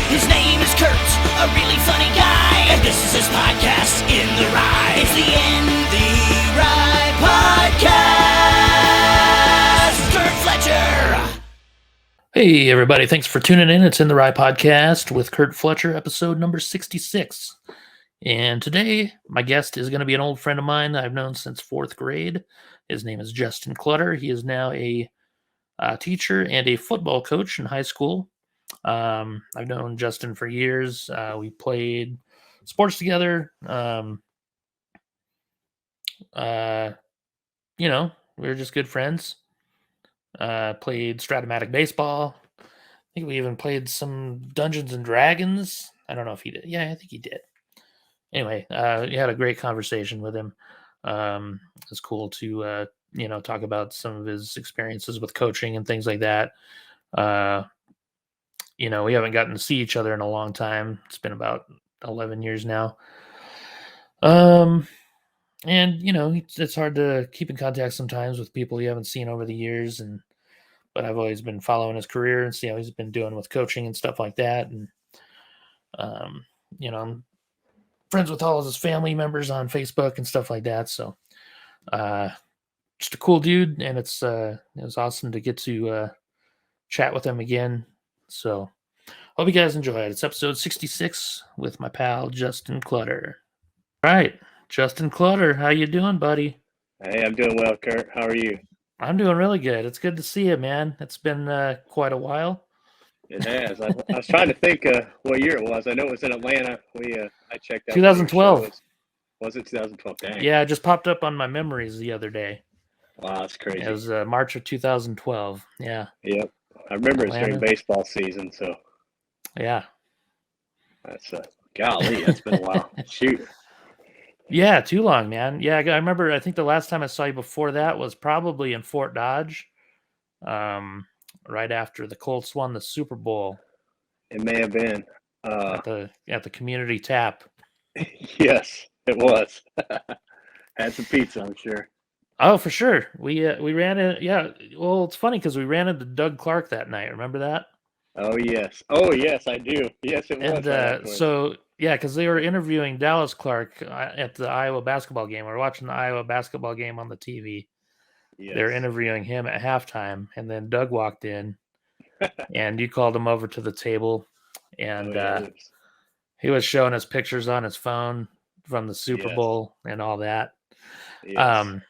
His name is Curt, a really funny guy, and this is his podcast, In the Rye. It's the In the Rye Podcast. Curt Fletcher. Hey everybody, thanks for tuning in. It's In the Rye Podcast with Curt Fletcher, episode number 66. And today, my guest is going to be an old friend of mine that I've known since 4th grade. His name is Justin Clutter. He is now a teacher and a football coach in high school. I've known Justin for years. We played sports together. We were just good friends. Played Stratomatic baseball. I think we even played some Dungeons and Dragons. I don't know if he did. Yeah, I think he did. Anyway, we had a great conversation with him. It's cool to talk about some of his experiences with coaching and things like that. We haven't gotten to see each other in a long time. It's been about 11 years now. It's hard to keep in contact sometimes with people you haven't seen over the years, but I've always been following his career and see how he's been doing with coaching and stuff like that. And I'm friends with all of his family members on Facebook and stuff like that. So just a cool dude, and it was awesome to get to chat with him again. So hope you guys enjoy it. It's episode 66 with my pal Justin Clutter. All right, Justin Clutter, how you doing, buddy? Hey, I'm doing well, Curt. How are you? I'm doing really good. It's good to see you, man. It's been quite a while. It has. I was trying to think what year it was. I know it was in Atlanta. I checked out. 2012. Was it 2012? Dang. Yeah, it just popped up on my memories the other day. Wow, that's crazy. It was March of 2012. Yeah. Yep. I remember Atlanta. It's during baseball season, so. Yeah. That's golly, that's been a while. Shoot. Yeah, too long, man. Yeah, I remember. I think the last time I saw you before that was probably in Fort Dodge, right after the Colts won the Super Bowl. It may have been at the community tap. Yes, it was. Had some pizza, I'm sure. Oh, for sure. We ran it. Yeah. Well, it's funny because we ran into Doug Clark that night. Remember that? Oh yes, I do. Yes, it was. And because they were interviewing Dallas Clark at the Iowa basketball game. We were watching the Iowa basketball game on the TV. Yes. They were interviewing him at halftime, and then Doug walked in, and you called him over to the table, and he was showing us pictures on his phone from the Super Bowl and all that. Yes.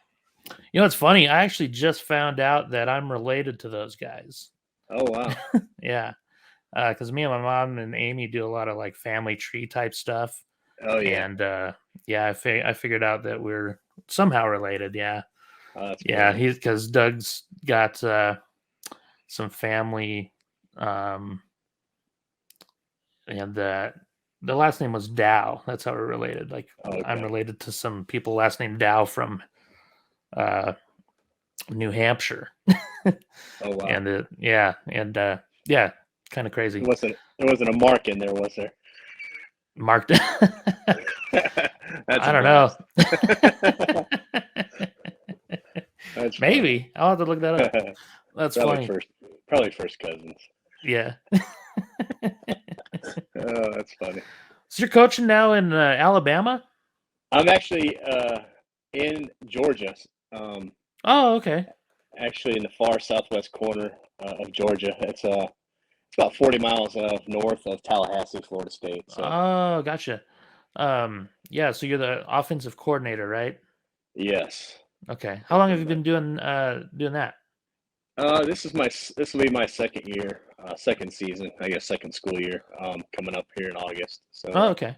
It's funny. I actually just found out that I'm related to those guys. Oh, wow. Yeah. Because me and my mom and Amy do a lot of like family tree type stuff. Oh, yeah. And I figured out that we're somehow related. Yeah. Oh, yeah. Because Doug's got some family. And the last name was Dow. That's how we're related. Like, I'm related to some people last name Dow from New Hampshire. Oh, wow. And kind of crazy. There wasn't a mark in there, was there? Marked. I don't know. Maybe I'll have to look that up. That's probably funny. Probably first cousins. Yeah. Oh, that's funny. So you're coaching now in Alabama? I'm actually in Georgia. Oh, okay. Actually, in the far southwest corner of Georgia. It's about 40 miles north of Tallahassee, Florida State. So. Oh, gotcha. So you're the offensive coordinator, right? Yes. Okay. How long have you been doing that? This will be my second year, second season, I guess, second school year, coming up here in August. So. Oh, okay.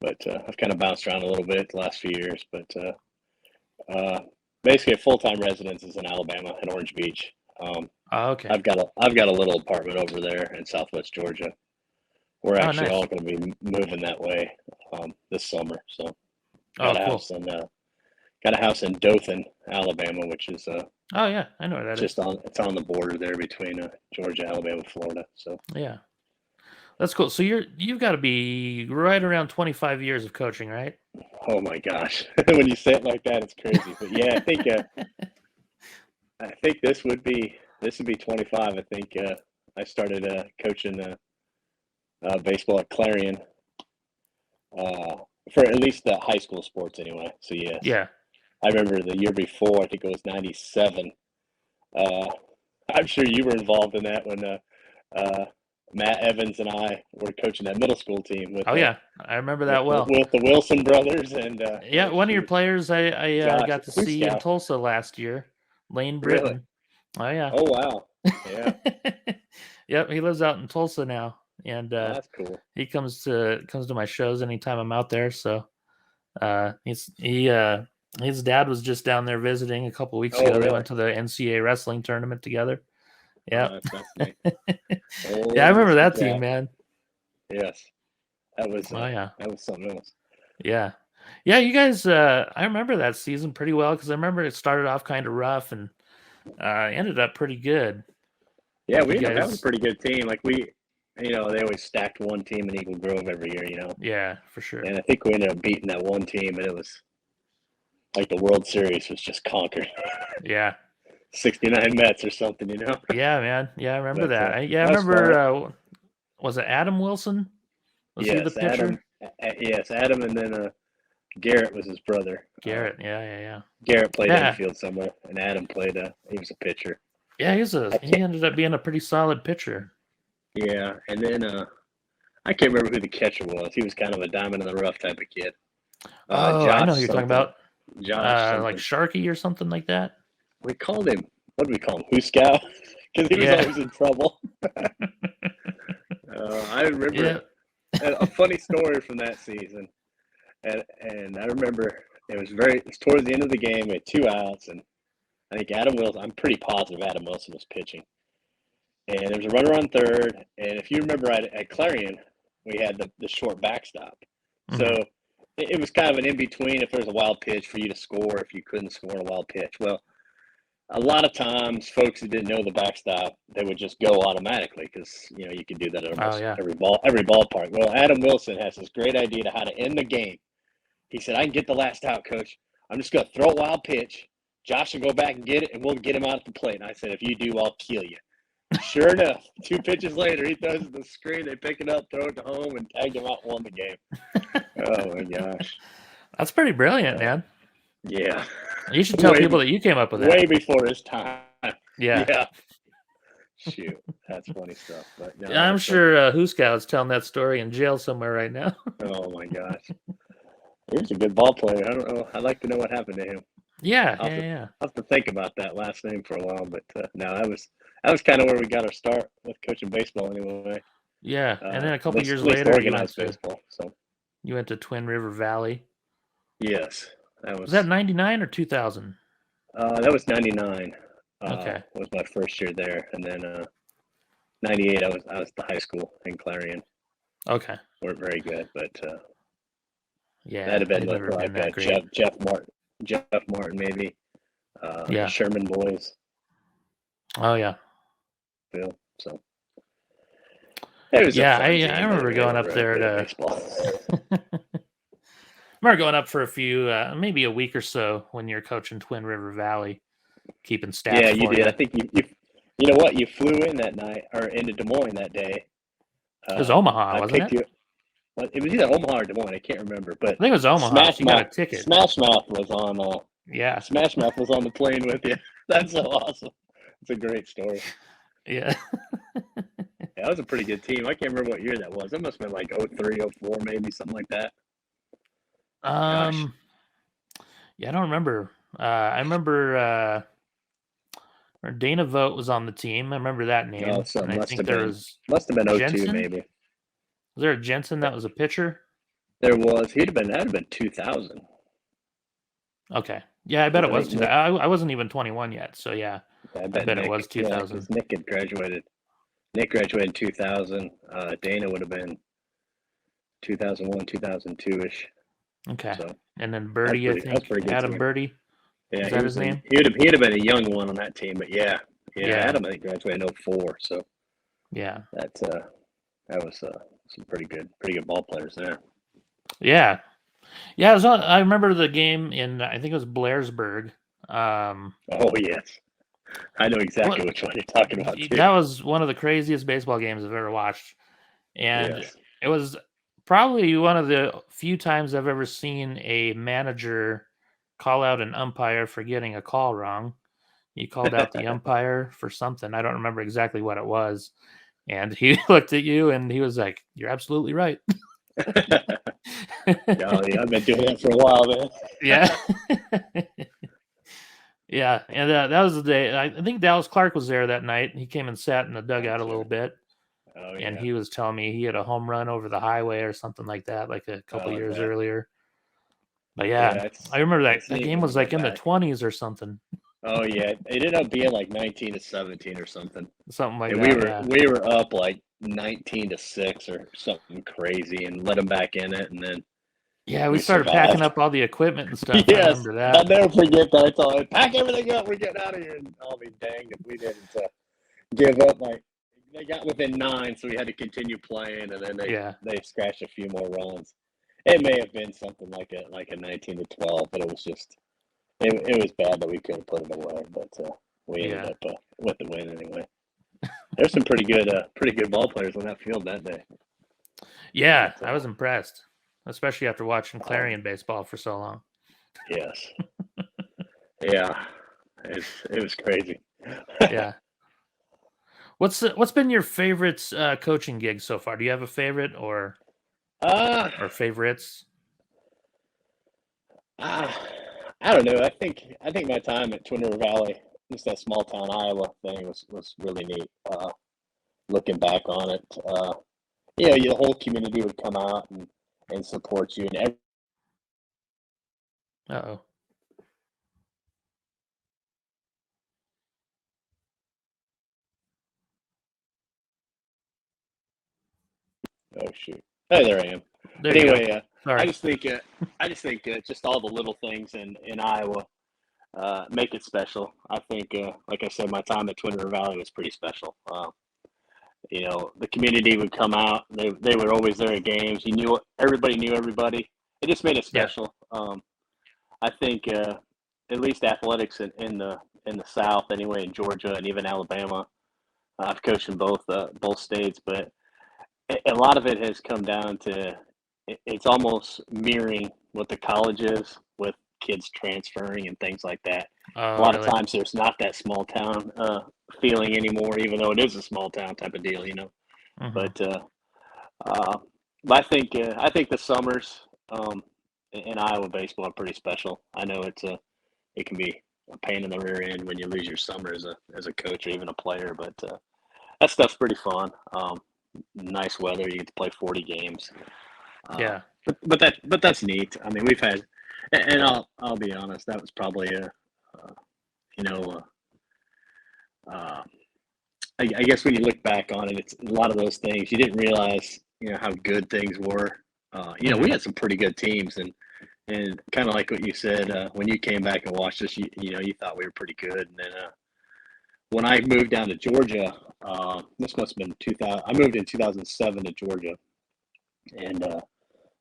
But I've kind of bounced around a little bit the last few years, but basically a full-time residence is in Alabama in Orange Beach. Okay. I've got a little apartment over there in Southwest Georgia. We're actually all going to be moving that way this summer. So got a house in Dothan, Alabama, which is I know where that is. It's on the border there between Georgia, Alabama, Florida. So yeah, that's cool. So you've got to be right around 25 years of coaching, right? Oh my gosh, when you say it like that, it's crazy. But yeah, I think this would be 25. I think I started coaching baseball at Clarion, for at least the high school sports anyway. So yes. Yeah. I remember the year before, I think it was 97. I'm sure you were involved in that when Matt Evans and I were coaching that middle school team. With, yeah, I remember that well. With the Wilson brothers and yeah, one of your players I got to see in Tulsa last year, Lane Britton. Really? Oh yeah. Oh wow. Yeah. Yep, he lives out in Tulsa now, and that's cool. He comes to my shows anytime I'm out there. So his dad was just down there visiting a couple weeks ago. Really? They went to the NCAA wrestling tournament together. Yeah. Yeah, I remember that team, man. Yes. That was that was something else. Yeah. Yeah, you guys I remember that season pretty well because I remember it started off kind of rough and ended up pretty good. Yeah, we ended up having a pretty good team. Like they always stacked one team in Eagle Grove every year, Yeah, for sure. And I think we ended up beating that one team, and it was like the World Series was just conquered. Yeah. 69 Mets or something, Yeah, man. Yeah, I remember that. I remember, was it Adam Wilson? Was he the pitcher? Yes, Adam, and then Garrett was his brother. Garrett, yeah. Garrett played infield somewhere, and Adam played, he was a pitcher. Yeah, he ended up being a pretty solid pitcher. Yeah, and then I can't remember who the catcher was. He was kind of a diamond in the rough type of kid. Josh, I know who you're talking about. Josh, like Sharky or something like that. We called him. What did we call him? Hooskow, because he was always in trouble. I remember a funny story from that season, and I remember it was towards the end of the game. We had 2 outs, and I think I'm pretty positive Adam Wilson was pitching. And there was a runner on third, and if you remember at Clarion, we had the short backstop. Mm-hmm. So it was kind of an in-between if there was a wild pitch for you to score, if you couldn't score a wild pitch. Well, a lot of times, folks who didn't know the backstop, they would just go automatically because, you could do that at almost every ballpark. Well, Adam Wilson has this great idea to how to end the game. He said, I can get the last out, Coach. I'm just going to throw a wild pitch. Josh will go back and get it, and we'll get him out at the plate. And I said, if you do, I'll kill you. Sure enough, 2 pitches later, he throws it to the screen. They pick it up, throw it to home, and tag him out and won the game. Oh, my gosh. That's pretty brilliant, man. Yeah. You should tell people that you came up with that. Way before his time. Yeah. Shoot. That's funny stuff. But no, I'm sure Hooskow's telling that story in jail somewhere right now. Oh, my gosh. He was a good ball player. I don't know. I'd like to know what happened to him. Yeah, I'll have to think about that last name for a while, but no, that was kind of where we got our start with coaching baseball anyway. Yeah, and then a couple years later, organized baseball. So you went to Twin River Valley. Yes, was that 99 or 2000? That was 99. Okay, was my first year there, and then 98. I was at the high school in Clarion. Okay, weren't very good, but yeah, that'd have been like Jeff Martin, maybe. The Sherman boys. Oh yeah. Phil. So. It was I remember going up there to. I remember going up for a few, maybe a week or so when you're coaching Twin River Valley, keeping stats. Yeah, you did. I think you know what? You flew in that night or into Des Moines that day. It was Omaha, wasn't it? It was either Omaha or Des Moines. I can't remember, but I think it was Omaha. You got a ticket. Smash Mouth was on. Smash Mouth was on the plane with you. That's so awesome. It's a great story. Yeah. That was a pretty good team. I can't remember what year that was. It must have been like 03, 04, maybe something like that. Yeah, I don't remember. I remember Dana Vogt was on the team. I remember that name. Oh, so I think there must have been 02, Jensen? maybe. Was there a Jensen that was a pitcher? There was. That'd have been 2000. Okay. Yeah, I bet it was 2000. I wasn't even 21 yet, so yeah. I bet it was 2000. Yeah, Nick had graduated. Nick graduated in 2000. Dana would have been 2001, 2002-ish. Okay. So, and then Birdie, I think. Adam Birdie. Yeah, is that his name? He'd have been a young one on that team, but yeah. Adam, I think, graduated in 04. So yeah, that was some pretty good ball players there. Yeah. Yeah, I remember the game in, I think it was Blairsburg. Oh, yes. I know exactly which one you're talking about, too. That was one of the craziest baseball games I've ever watched. And Yes. it was probably one of the few times I've ever seen a manager call out an umpire for getting a call wrong. He called out the umpire for something. I don't remember exactly what it was. And he looked at you and he was like, "You're absolutely right." Golly, I've been doing that for a while, man. Yeah. Yeah, and that was the day. I think Dallas Clark was there that night. He came and sat in the dugout a little bit, Oh, and yeah. he was telling me he had a home run over the highway or something like that, like a couple Oh, years yeah. earlier. But yeah, I remember that neat game when was you like go in the back. 20s or something, Oh, yeah. It ended up being like 19-17 or something. something like And that. Yeah, we were up like 19-6 or something crazy and let them back in it, and then yeah. We we started packing survived. up all the equipment and stuff. I Yes, remember I'll that. never forget that. I told him, pack everything up. We're getting out of here. And I'll be danged if we didn't give up. Like they got within 9, so we had to continue playing, and then Yeah, they scratched a few more runs. It may have been something like a 19-12, but it was just it was bad that we couldn't put it away. But we ended yeah, up with the win anyway. There's some pretty good ball players on that field that day. yeah. But, I was impressed, especially after watching um, Clarion baseball for so long. yes, yeah, it was crazy. Yeah. What's been your favorite coaching gig so far? Do you have a favorite or Uh, favorites? uh, I don't know. I think my time at Twin River Valley, just that small town Iowa thing, was really neat. Looking back on it, the whole community would come out and support you, and Uh-oh. oh shoot, hey, there I am. There But you go. anyway, I Sorry. just think just all the little things in Iowa make it special. I think, like I said, my time at Twin River Valley was pretty special. The community would come out. They were always there at games. Everybody knew everybody. It just made it Yeah. special. I think at least athletics in the South anyway, in Georgia and even Alabama. I've coached in both states, but a lot of it has come down to it's almost mirroring what the college is with kids transferring and things like that. A Oh, lot of really? times there's not that small town feeling anymore, even though it is a small town type of deal. Mm-hmm. But uh, but I think the summers in Iowa baseball are pretty special. I know it can be a pain in the rear end when you lose your summer as a coach or even a player, but that stuff's pretty fun. Nice weather, you get to play 40 games. Uh, Yeah. but that's neat. I mean, we've had, and I'll be honest, that was probably you know, uh, I guess when you look back on it, it's a lot of those things you didn't realize, how good things were. We Mm-hmm. had some pretty good teams, and kind of like what you said when you came back and watched us, you thought we were pretty good, and then when I moved down to Georgia, this must have been 2000. I moved in 2007 to Georgia, and I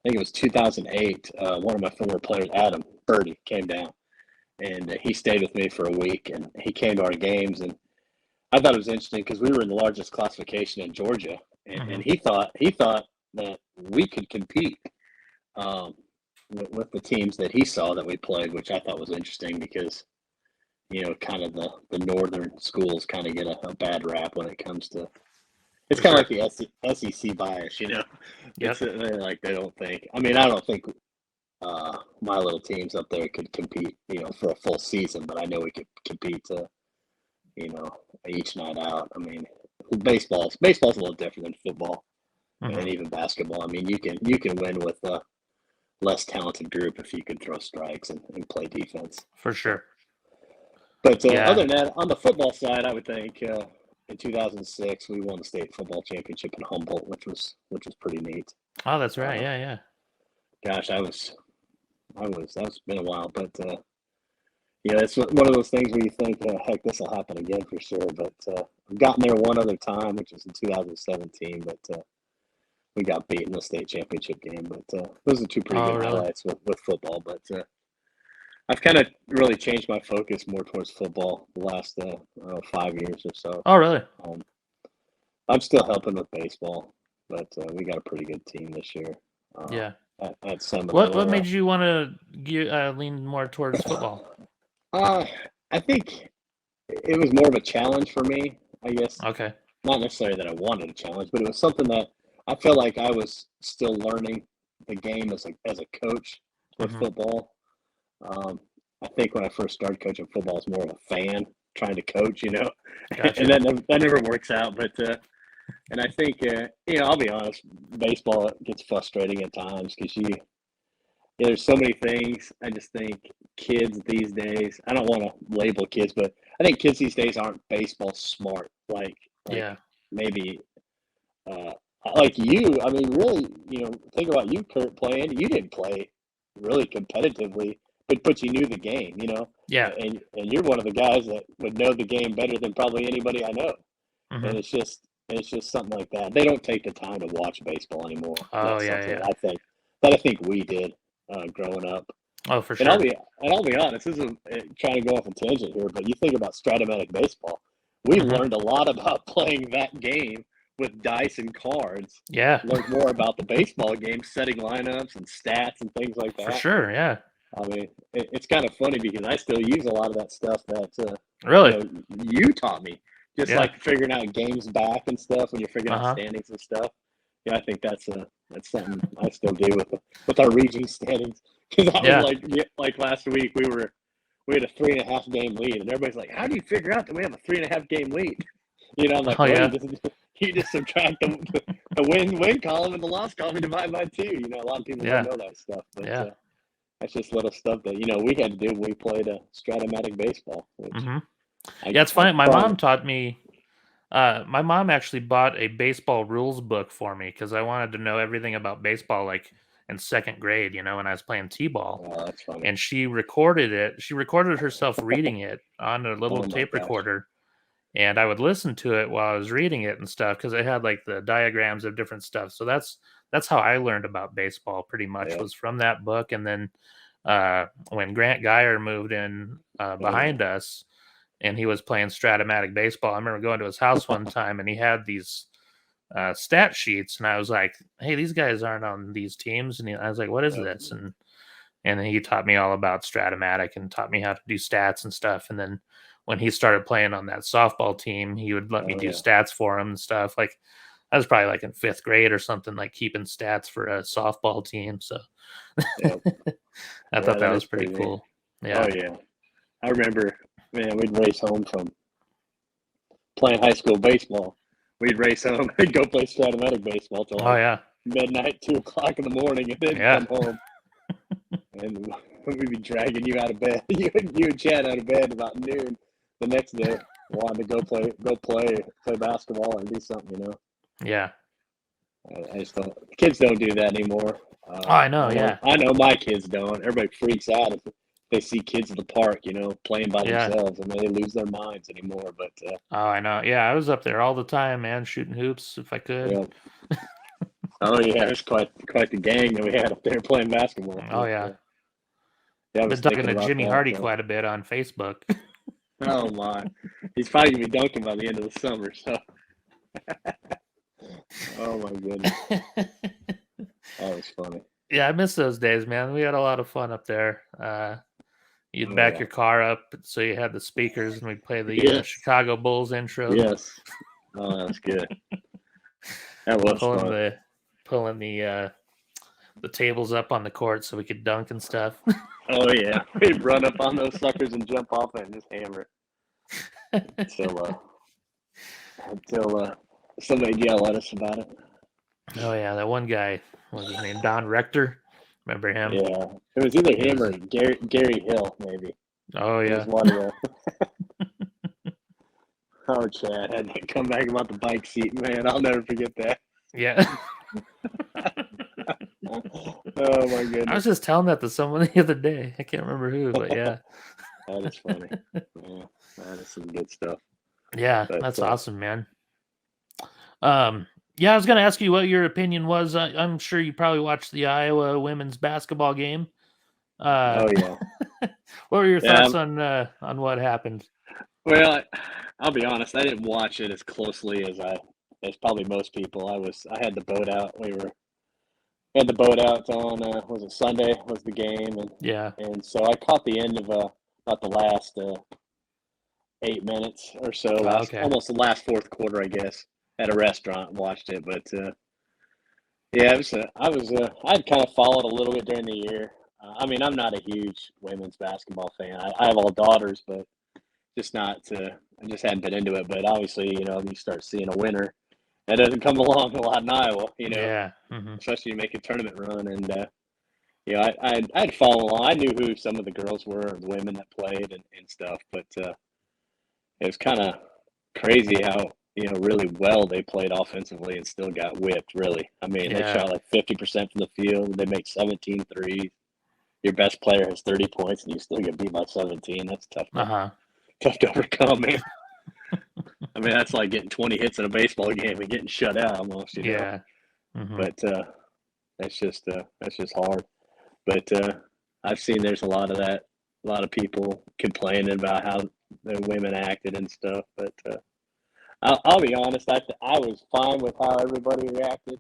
think it was 2008. One of my former players, Adam Birdie, came down, and he stayed with me for a week, and he came to our games, and I thought it was interesting because we were in the largest classification in Georgia, Mm-hmm. and he thought that we could compete um, with the teams that he saw that we played, which I thought was interesting because kind of the northern schools kind of get a bad rap when it comes to. It's For kind of sure. like the SEC bias. It's Yep. they're like they don't think. I mean, I don't think my little teams up there could compete, for a full season, but I know we could compete you know, each night out. I mean, baseball's a little different than football Mm-hmm. and even basketball. I mean, you can win with a less talented group if you can throw strikes and play defense. For So, sure. but other Yeah. than that, on the football side, I would think in 2006 we won the state football championship in Humboldt, which was pretty neat. Oh, that's right. Uh, Yeah, yeah. gosh, that's been a while, but it's one of those things where you think, heck, this will happen again for sure. But I've gotten there one other time, which was in 2017, but we got beat in the state championship game. But those are two pretty Oh, good really? highlights with football. But I've kind of really changed my focus more towards football the last 5 years or so. Oh, really? Um, I'm still helping with baseball. but we got a pretty good team this year. Yeah. At Seminole. What made you want to lean more towards football? I think it was more of a challenge for me, I guess. Okay. Not necessarily that I wanted a challenge, but it was something that I felt like I was still learning the game as a coach with football. I think when I first started coaching football, I was more of a fan trying to coach, Gotcha. and that never works out. But and I think I'll be honest, baseball gets frustrating at times because there's so many things. I just think kids these days, I don't want to label kids, but I think kids these days aren't baseball smart. Like Yeah. maybe like you. I mean, really, think about you, Curt, playing. You didn't play really competitively, but you knew the game, Yeah. and you're one of the guys that would know the game better than probably anybody I know. And it's just something like that. They don't take the time to watch baseball anymore. Oh, That's yeah, something yeah. I think we did growing up. Oh, for And sure. I'll be honest. This is trying to go off a tangent here, but you think about Stratomatic baseball. We learned a lot about playing that game with dice and cards. Yeah. Learned more about the baseball game, setting lineups and stats and things like that. For sure, yeah. I mean, it's kind of funny because I still use a lot of that stuff that Really? you taught me. Just Yeah. like figuring out games back and stuff when you're figuring out standings and stuff. Yeah, I think that's something I still do with our region standings. Because I was like last week we had a 3.5 game lead, and everybody's like, "How do you figure out that we have a 3.5 game lead?" I'm like, you just subtract the win column and the loss column and divide by 2. A lot of people don't know that stuff, but that's just little stuff that we had to do when we played Stratomatic baseball. Which it's funny. My mom taught me. My mom actually bought a baseball rules book for me because I wanted to know everything about baseball, like in 2nd grade, when I was playing t-ball. Oh, that's funny. And she recorded it. She recorded herself reading it on a little tape recorder, and I would listen to it while I was reading it and stuff because it had like the diagrams of different stuff. So that's how I learned about baseball. Pretty much was from that book. And then when Grant Geyer moved in behind us, and he was playing Stratomatic baseball, I remember going to his house one time, and he had these stat sheets, and I was like, "Hey, these guys aren't on these teams." And I was like, "What is this?" And he taught me all about Stratomatic and taught me how to do stats and stuff. And then when he started playing on that softball team, he would let me do stats for him and stuff. Like I was probably like in 5th grade or something, like keeping stats for a softball team. So I thought that was pretty cool. Yeah. Oh yeah, I remember. Man, we'd race home from playing high school baseball. We'd race home and go play Stratomatic baseball till midnight, 2 o'clock in the morning, and then come home. And we'd be dragging you out of bed. You and Chad out of bed about noon the next day, wanting to go play basketball and do something, Yeah. I just don't. Kids don't do that anymore. I know. I know my kids don't. Everybody freaks out if they see kids in the park, playing by themselves, and they lose their minds anymore. But oh, I know. Yeah, I was up there all the time, man, shooting hoops if I could. Yeah. Oh yeah, it's quite the gang that we had up there playing basketball. Oh yeah. I've been talking to Jimmy Hardy quite a bit on Facebook. Oh my, he's probably gonna be dunking by the end of the summer. So. Oh my goodness, that was funny. Yeah, I miss those days, man. We had a lot of fun up there. You'd back your car up so you had the speakers, and we'd play the Chicago Bulls intro. Yes. Oh, that was good. That was fun. Pulling the tables up on the court so we could dunk and stuff. Oh yeah, we'd run up on those suckers and jump off it and just hammer it until somebody yell at us about it. Oh yeah, that one guy, what was his name? Don Rector. Remember him? Yeah, it was either him or Gary Hill, maybe. Oh yeah. It was one of the. Oh, Chad had to come back about the bike seat, man. I'll never forget that. Yeah. Oh my goodness. I was just telling that to someone the other day. I can't remember who, but yeah. That is funny. Yeah, that is some good stuff. Yeah, that's awesome, man. Yeah, I was going to ask you what your opinion was. I'm sure you probably watched the Iowa women's basketball game. Oh yeah. What were your thoughts on what happened? Well, I'll be honest. I didn't watch it as closely as as probably most people. I had the boat out. Had the boat out on was it Sunday was the game, and so I caught the end of about the last 8 minutes or so, Okay. almost the last fourth quarter, I guess, at a restaurant and watched it. But yeah, I'd kind of followed a little bit during the year. I mean, I'm not a huge women's basketball fan. I have all daughters, but just not. I just hadn't been into it. But obviously, you start seeing a winner. That doesn't come along a lot in Iowa, Yeah. especially you make a tournament run. And, I'd follow along. I knew who some of the girls were, or the women that played and stuff. But it was kind of crazy how, really well they played offensively and still got whipped, really. I mean, They shot like 50% from the field. They make 17 threes. Your best player has 30 points, and you still get beat by 17. That's tough. Tough to overcome, man. I mean, that's like getting 20 hits in a baseball game and getting shut out almost, Yeah. But that's just hard. But I've seen there's a lot of that, a lot of people complaining about how the women acted and stuff. But I'll be honest, I was fine with how everybody reacted.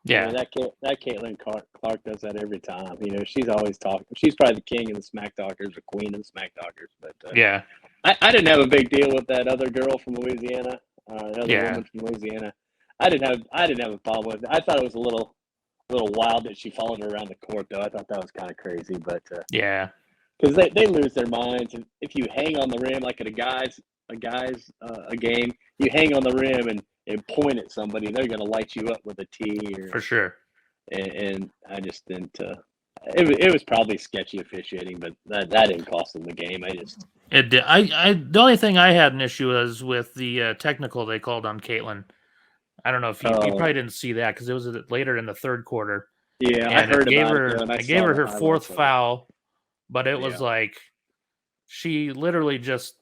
Yeah. I mean, that Caitlin Clark does that every time. She's always talking. She's probably the king of the smack talkers, or queen of the smack talkers. But Yeah. I didn't have a big deal with that other girl from Louisiana, another woman from Louisiana. I didn't have a problem with it. I thought it was a little wild that she followed her around the court, though. I thought that was kind of crazy, but Yeah. because they lose their minds. And if you hang on the rim, like at a game, you hang on the rim and point at somebody, they're going to light you up with a tee. For sure. And I just didn't. It was probably sketchy officiating, but that didn't cost them the game. It did. The only thing I had an issue was with the technical they called on Caitlin. I don't know if you probably didn't see that because it was later in the third quarter. Yeah, and I heard it gave about her, it. And it gave her fourth foul, but it was Yeah. like she literally just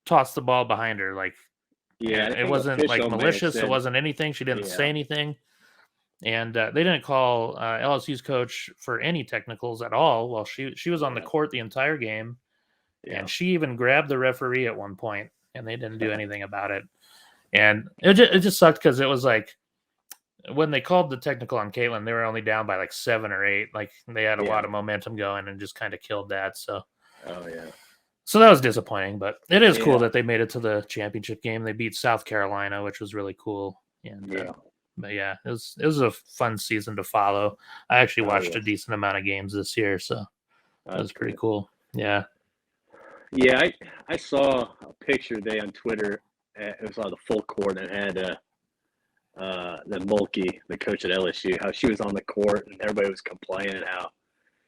tossed the ball behind her. Like, yeah, it wasn't like malicious. It wasn't anything. She didn't say anything. And they didn't call LSU's coach for any technicals at all. Well, she was on the court the entire game, and she even grabbed the referee at one point, and they didn't do anything about it. And it just sucked because it was like when they called the technical on Caitlin, they were only down by like 7 or 8. Like they had a lot of momentum going and just kind of killed that. So, so that was disappointing, but it is cool that they made it to the championship game. They beat South Carolina, which was really cool. And but yeah, it was a fun season to follow. I actually watched a decent amount of games this year, so that was pretty cool. Yeah. Yeah, I saw a picture today on Twitter. It was on the full court, and it had the Mulkey, the coach at LSU, how she was on the court, and everybody was complaining how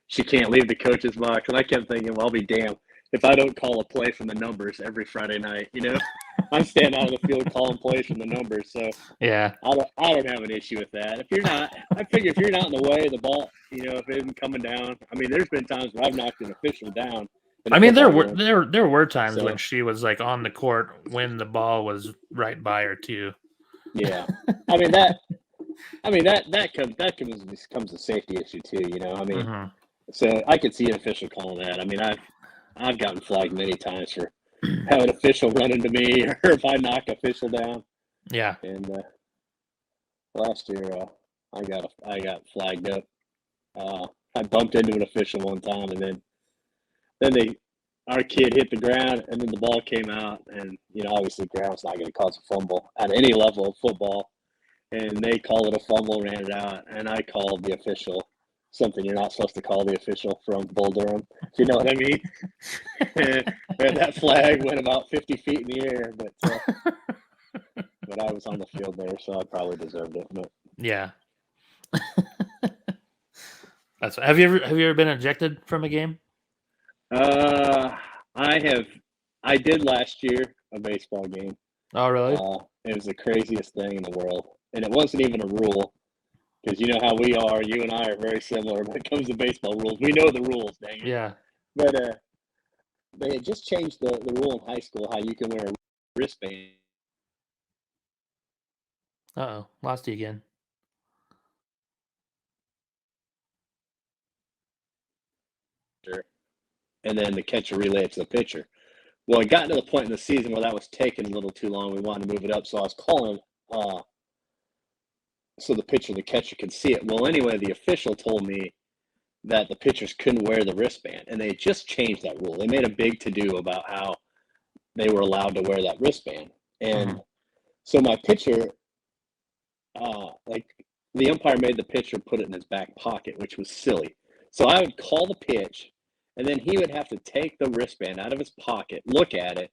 she can't leave the coach's box. And I kept thinking, well, I'll be damned if I don't call a play from the numbers every Friday night. I'm standing out of the field calling plays from the numbers. So yeah, I don't have an issue with that. I figure if you're not in the way of the ball, if it isn't coming down. I mean, there's been times where I've knocked an official down. I mean, there were times when she was like on the court when the ball was right by her too. Yeah, I mean that becomes a safety issue too. I mean, so I could see an official calling that. I mean, I've gotten flagged many times for having an official run into me, or if I knock official down. Yeah. And last year, I got flagged up. I bumped into an official one time, and then our kid hit the ground, and then the ball came out, and obviously ground's not going to cause a fumble at any level of football, and they called it a fumble, ran it out, and I called the official something you're not supposed to call the official from Bull Durham, if you know what I mean. And that flag went about 50 feet in the air, but I was on the field there, so I probably deserved it. But. Yeah. Have you ever been ejected from a game? I did last year, a baseball game. Oh, really? It was the craziest thing in the world, and it wasn't even a rule, because you know how we are. You and I are very similar when it comes to baseball rules. We know the rules, dang it. Yeah. But they had just changed the rule in high school how you can wear a wristband. Uh-oh, lost you again. And then the catcher relay it to the pitcher. Well, it got to the point in the season where that was taking a little too long. We wanted to move it up, so I was calling so the pitcher, the catcher could see it. Well, anyway, the official told me that the pitchers couldn't wear the wristband, and they just changed that rule. They made a big to-do about how they were allowed to wear that wristband. And so my pitcher, like the umpire made the pitcher put it in his back pocket, which was silly. So I would call the pitch, and then he would have to take the wristband out of his pocket, look at it,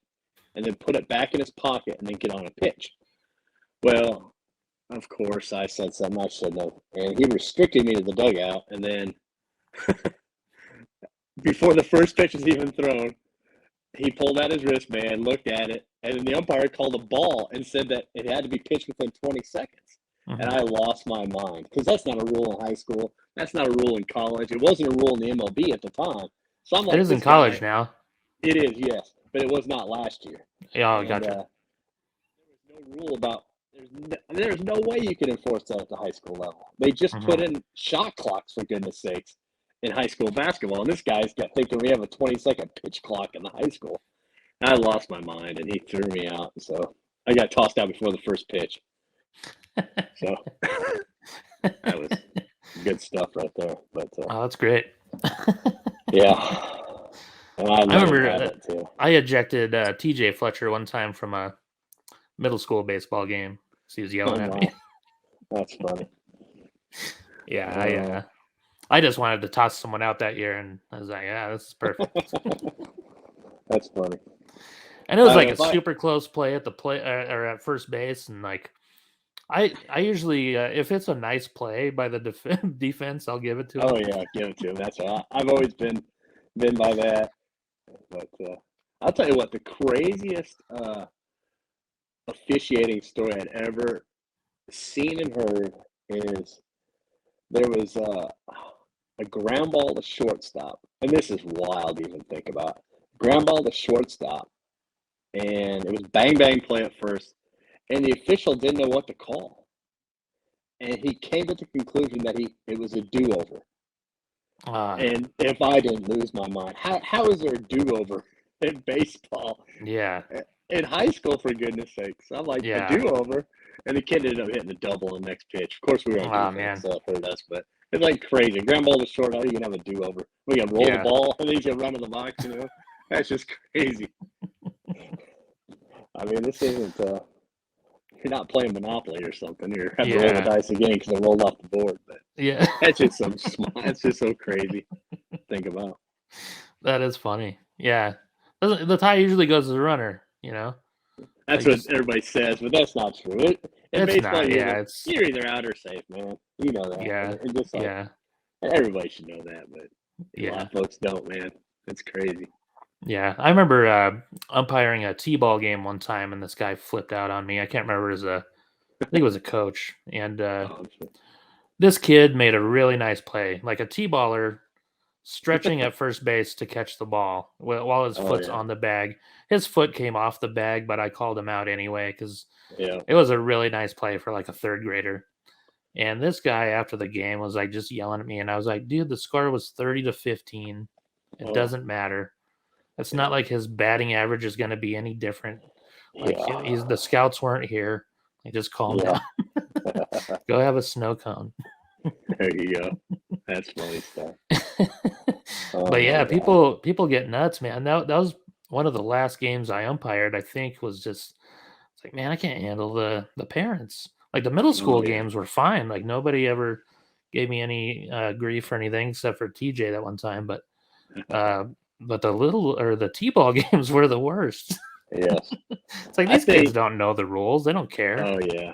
and then put it back in his pocket and then get on a pitch. Well, of course, I said something I shouldn't have. And he restricted me to the dugout. And then before the first pitch was even thrown, he pulled out his wristband, looked at it, and then the umpire called a ball and said that it had to be pitched within 20 seconds. And I lost my mind because that's not a rule in high school. That's not a rule in college. It wasn't a rule in the MLB at the time. So I'm like, it is in college now. It is, yes, but it was not last year. Yeah, gotcha. There was no rule about. There's no way you can enforce that at the high school level. They just put in shot clocks, for goodness sakes, in high school basketball. And this guy's got thinking we have a 20-second pitch clock in the high school. And I lost my mind, and he threw me out. So I got tossed out before the first pitch. So that was good stuff right there. But oh, that's great. Yeah. And I remember too. I ejected TJ Fletcher one time from a middle school baseball game. So he was yelling at me. That's funny. Yeah, I just wanted to toss someone out that year, and I was like, yeah, this is perfect. That's funny. And it was like a super close play at the or at first base, and like I usually if it's a nice play by the defense, I'll give it to him. Oh yeah, give it to him. That's right. I've always been by that. But I'll tell you what, the craziest officiating story I'd ever seen and heard is there was a ground ball to shortstop, and this is wild to even think about. Ground ball to shortstop, and it was bang bang play at first, and the official didn't know what to call, and he came to the conclusion that it was a do-over. And if I didn't lose my mind, how is there a do-over in baseball? Yeah. In high school, for goodness sakes. I'm like, a do-over. And the kid ended up hitting the double in the next pitch. Of course, we were on defense, so it hurt us, but it's like crazy. Ground ball to short, how are you going to have a do-over? We got to roll the ball, and then he's going to run to the box, you know? That's just crazy. I mean, this isn't, you're not playing Monopoly or something. You're having to roll the dice again because they rolled off the board. But that's just that's just so crazy to think about. That is funny. Yeah. The tie usually goes to the runner, you know? That's what everybody says, but that's not true. In baseball, you're either out or safe, man. You know that. Yeah. And just everybody should know that, but a lot of folks don't, man. It's crazy. Yeah, I remember umpiring a T-ball game one time, and this guy flipped out on me. I can't remember I think it was a coach, and this kid made a really nice play, like a T-baller stretching at first base to catch the ball while his foot's on the bag. His foot came off the bag, but I called him out anyway because it was a really nice play for like a third grader. And this guy after the game was like just yelling at me, and I was like, dude, the score was 30-15. It doesn't matter. It's not like his batting average is going to be any different. Like the scouts weren't here. Like, just calm down. Go have a snow cone. There you go. That's funny stuff. But yeah, people get nuts, man. That was one of the last games I umpired. I think was just it's like, man, I can't handle the parents. Like the middle school games were fine. Like nobody ever gave me any grief or anything except for TJ that one time. But the T-ball games were the worst. Yes. It's like these kids don't know the rules. They don't care. Oh yeah.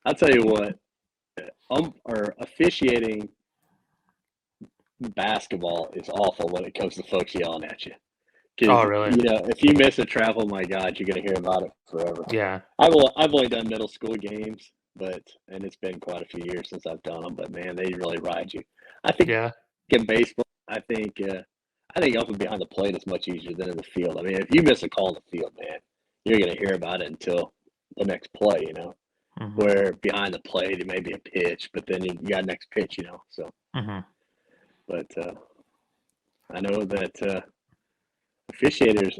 I'll tell you what, or officiating basketball is awful when it comes to folks yelling at you. Oh, really? You know, if you miss a travel, my God, you're going to hear about it forever. Yeah. I've only done middle school games, and it's been quite a few years since I've done them, but man, they really ride you. I think in baseball, I think up and behind the plate is much easier than in the field. I mean, if you miss a call in the field, man, you're going to hear about it until the next play, you know. Mm-hmm. Where behind the plate it may be a pitch, but then you got next pitch, you know. So, but I know that officiators,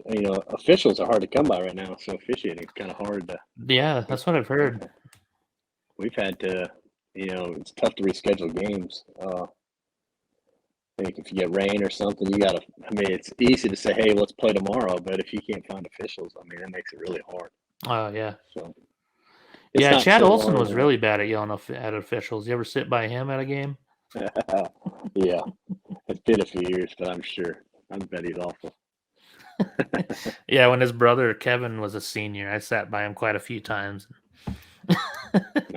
officials are hard to come by right now. So officiating is kind of hard to. Yeah, that's what I've heard. we've had to, it's tough to reschedule games. I think if you get rain or something, it's easy to say, hey, let's play tomorrow. But if you can't find officials, that makes it really hard. Oh, yeah. So, yeah, Chad Olson was really bad at yelling at officials. You ever sit by him at a game? Yeah. It's been a few years, but I bet he's awful. Yeah, when his brother Kevin was a senior, I sat by him quite a few times.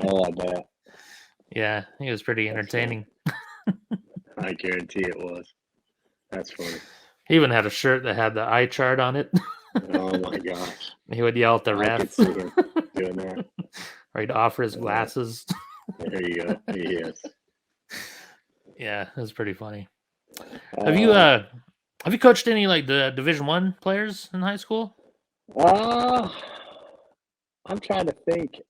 Oh, I bet. Yeah, he was pretty entertaining. I guarantee it was. That's funny. He even had a shirt that had the eye chart on it. Oh my gosh. He would yell at the ref. I could see him doing that. Or he'd offer his glasses. There you go. He is. Yeah, it was pretty funny. Have you coached any like the Division I players in high school? I'm trying to think.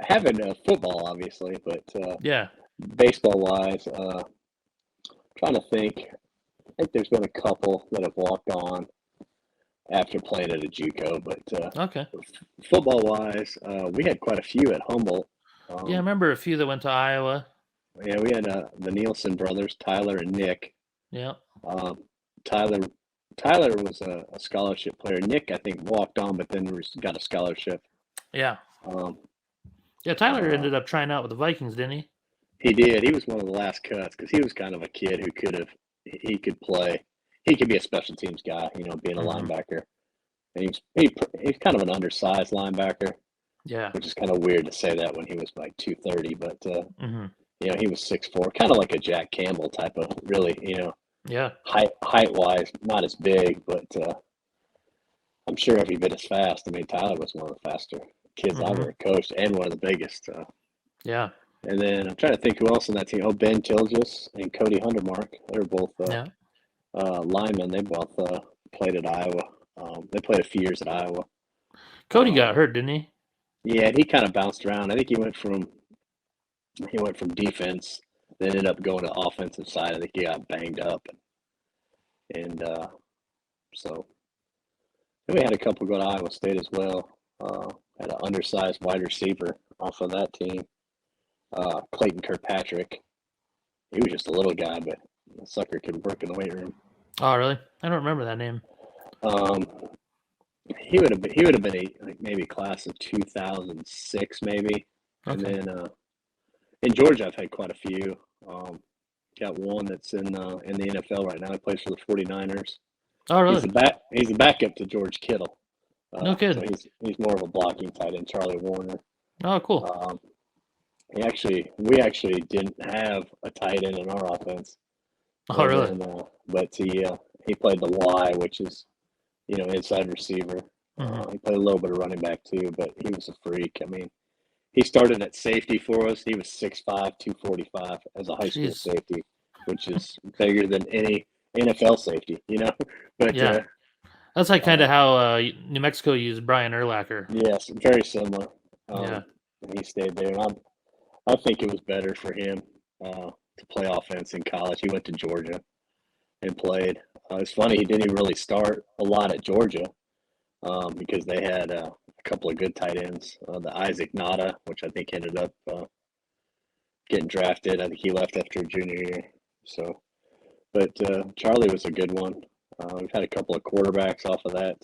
Having football, obviously, but yeah, baseball wise, trying to think. I think there's been a couple that have walked on after playing at a JUCO, but okay. Football wise, we had quite a few at Humboldt. Yeah, I remember a few that went to Iowa. Yeah, we had the Nielsen brothers, Tyler and Nick. Yeah. Tyler was a scholarship player. Nick, I think, walked on, but then got a scholarship. Yeah. Yeah, Tyler ended up trying out with the Vikings, didn't he? He did. He was one of the last cuts because he was kind of a kid who he could play. He could be a special teams guy, being a linebacker. And he's kind of an undersized linebacker. Yeah. Which is kind of weird to say that when he was like 230, but he was 6'4", kind of like a Jack Campbell type of really, Yeah. Height wise, not as big, but I'm sure every bit as fast. Tyler was one of the faster kids I ever coached and one of the biggest. Yeah. And then I'm trying to think who else on that team. Oh, Ben Tilgis and Cody Hundermark. They were both linemen. They both played at Iowa. They played a few years at Iowa. Cody got hurt, didn't he? Yeah, he kind of bounced around. I think he went from defense, then ended up going to the offensive side. I think he got banged up, and so then we had a couple go to Iowa State as well. Had an undersized wide receiver off of that team, Clayton Kirkpatrick. He was just a little guy, but the sucker could work in the weight room. Oh, really? I don't remember that name. He would have been maybe class of 2006 maybe. Okay. And then in Georgia I've had quite a few. Got one that's in the NFL right now. He plays for the 49ers. Oh, really? He's a backup to George Kittle. No kidding. So he's more of a blocking tight end, Charlie Warner. Oh, cool. We actually didn't have a tight end in our offense. Oh, really? But he played the Y, which is inside receiver. He played a little bit of running back too, but he was a freak. He started at safety for us. He was 6'5", 245 as a high school safety, which is bigger than any NFL safety, But yeah, that's like kind of how New Mexico used Brian Urlacher. Yes, very similar. Yeah, he stayed there, and I think it was better for him to play offense in college. He went to Georgia and played. It's funny, he didn't even really start a lot at Georgia because they had a couple of good tight ends. The Isaac Nada, which I think ended up getting drafted. I think he left after junior year. So, but Charlie was a good one. We've had a couple of quarterbacks off of that.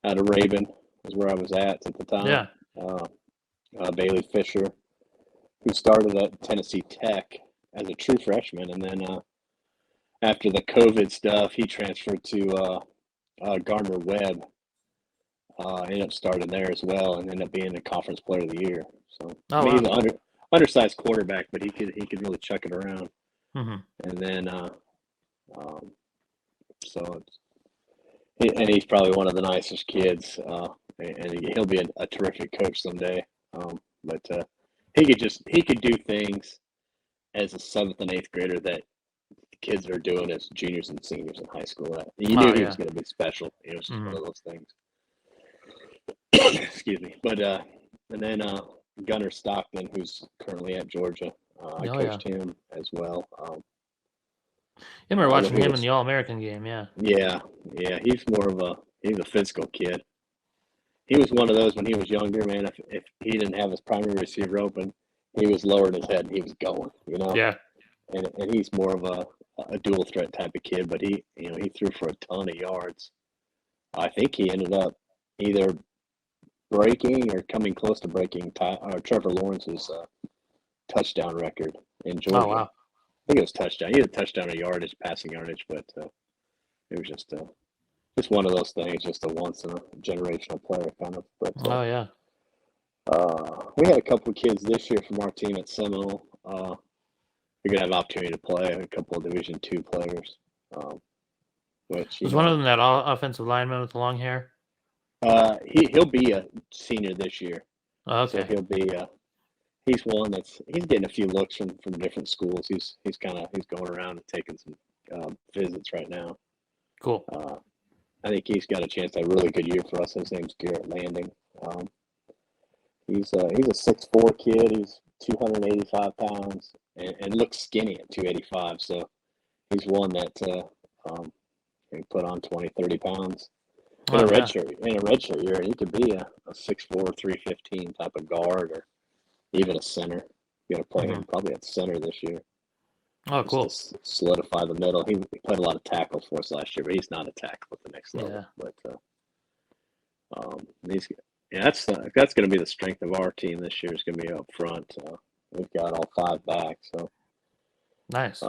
Out of Raven is where I was at the time. Yeah. Bailey Fisher, who started at Tennessee Tech as a true freshman, and then after the COVID stuff, he transferred to Gardner Webb. Ended up starting there as well, and ended up being the conference player of the year. So he's an undersized quarterback, but he could really chuck it around. And then and he's probably one of the nicest kids, and he'll be a terrific coach someday. But he could do things as a 7th and 8th grader that kids are doing as juniors and seniors in high school. You knew he was going to be special. It was just one of those things. Excuse me. But and then Gunnar Stockton, who's currently at Georgia, I coached him as well. I remember watching him in the All-American game. Yeah. Yeah. He's a physical kid. he was one of those when he was younger, man. If he didn't have his primary receiver open, he was lowering his head and he was going, Yeah. And he's more of a dual threat type of kid, but he threw for a ton of yards. I think he ended up either breaking or coming close to breaking Trevor Lawrence's touchdown record in Georgia. Oh, wow. I think it was touchdown. He had a touchdown or yardage, passing yardage, but it was just one of those things, just a once in a generational player kind of. But Oh, yeah. we had a couple of kids this year from our team at Seminole. We're gonna have an opportunity to play a couple of Division II players. Which Was one of them that offensive lineman with the long hair? He'll be a senior this year. Oh, okay. So he'll be he's one he's getting a few looks from different schools. He's going around and taking some visits right now. Cool. I think he's got a chance to have a really good year for us. His name's Garrett Landing. He's a 6'4" kid. He's 285 pounds and looks skinny at 285. So he's one that can put on 20, 30 pounds. In a redshirt year, he could be a 6'4", 315 type of guard or even a center. You're going to play him probably at center this year. Oh, cool. Just to solidify the middle. He played a lot of tackles for us last year, but he's not a tackle at the next level. Yeah. But that's going to be the strength of our team this year. Is going to be up front. We've got all 5 back, so Nice.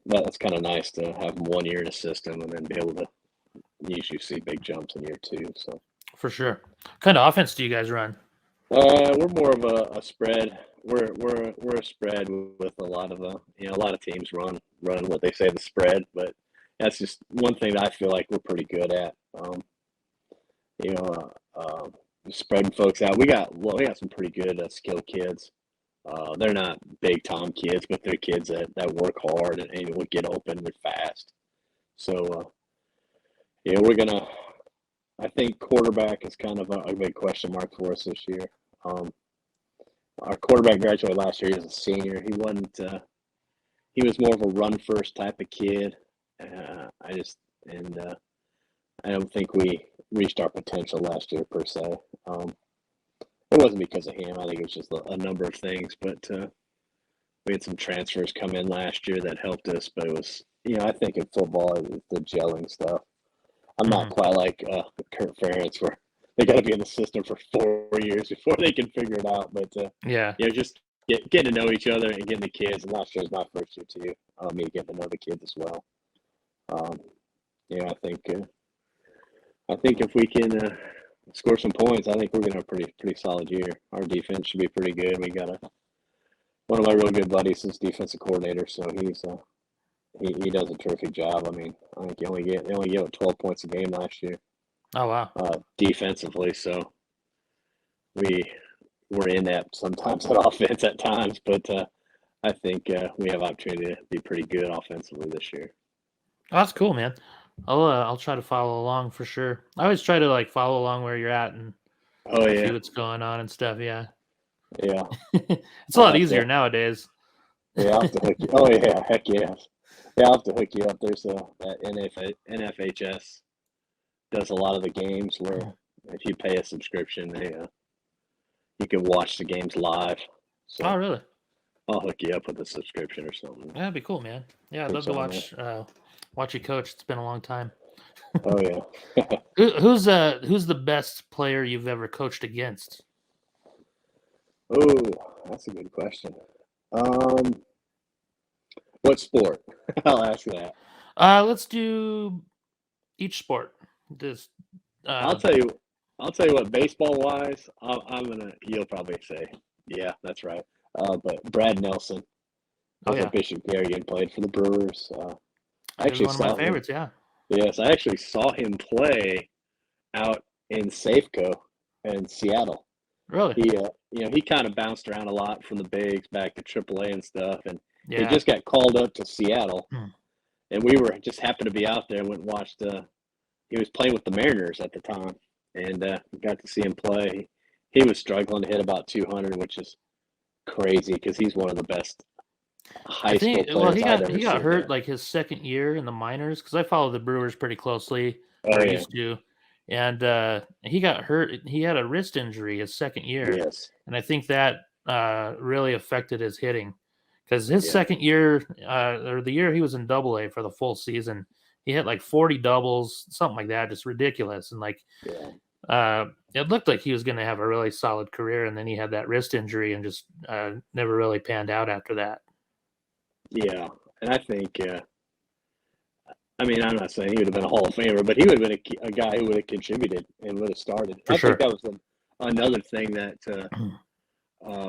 That's kind of nice to have them 1 year in a system and then be able to usually see big jumps in year 2. So For sure. What kind of offense do you guys run? we're more of a spread. We're a spread with a lot of a lot of teams run what they say the spread, but that's just one thing that I feel like we're pretty good at. Spreading folks out. We got some pretty good skilled kids. They're not big time kids, but they're kids that work hard and will get open and fast. So we're gonna. I think quarterback is kind of a big question mark for us this year. Our quarterback graduated last year. He was a senior. He wasn't. He was more of a run first type of kid. I don't think we reached our potential last year per se. It wasn't because of him. I think it was just a number of things. But we had some transfers come in last year that helped us. But it was, I think in football, the gelling stuff. I'm not quite like Curt Ferentz, where they got to be in the system for 4 years before they can figure it out. But just getting to know each other and getting the kids. And last year was my first year too. Me getting to know the kids as well. I think if we can score some points, I think we're gonna have a pretty solid year. Our defense should be pretty good. We got one of my real good buddies is defensive coordinator, so he's he does a terrific job. I mean, I think they only gave 12 points a game last year. Oh, wow. Defensively, so we're inept sometimes at offense at times, but I think we have opportunity to be pretty good offensively this year. Oh, that's cool, man. I'll try to follow along for sure. I always try to follow along where you're at and see what's going on and stuff. Yeah. It's a lot easier nowadays. Yeah, I'll have to hook you. Oh yeah, heck yes. Yeah, I'll have to hook you up. There's that NFHS does a lot of the games where if you pay a subscription, you can watch the games live. So Oh, really? I'll hook you up with a subscription or something. Yeah, that'd be cool, man. Yeah, I'd love to watch you coach. It's been a long time. Oh yeah. Who's the best player you've ever coached against? Oh, that's a good question. What sport? I'll ask you that. Let's do each sport. I'll tell you what. Baseball wise, you'll probably say, yeah, that's right. But Brad Nelson was a Bishop Garrigan, played for the Brewers. Actually, one of my favorites. Yeah. Yes, I actually saw him play out in Safeco in Seattle. Really? He kind of bounced around a lot from the bigs back to AAA and stuff, and he just got called up to Seattle, and we just happened to be out there and went and watched. He was playing with the Mariners at the time, and got to see him play. He was struggling to hit about 200, which is crazy because he's one of the best high school players. Well, he got hurt his second year in the minors because I follow the Brewers pretty closely. Used to, and he got hurt. He had a wrist injury his second year, Yes. and I think that really affected his hitting because his Yeah. second year or the year he was in Double A for the full season, he hit like 40 doubles, something like that, just ridiculous, and like. Yeah. It looked like he was going to have a really solid career, and then he had that wrist injury and just never really panned out after that. Yeah. And I think, I mean, I'm not saying he would have been a Hall of Famer, but he would have been a guy who would have contributed and would have started. For I sure. think that was another thing that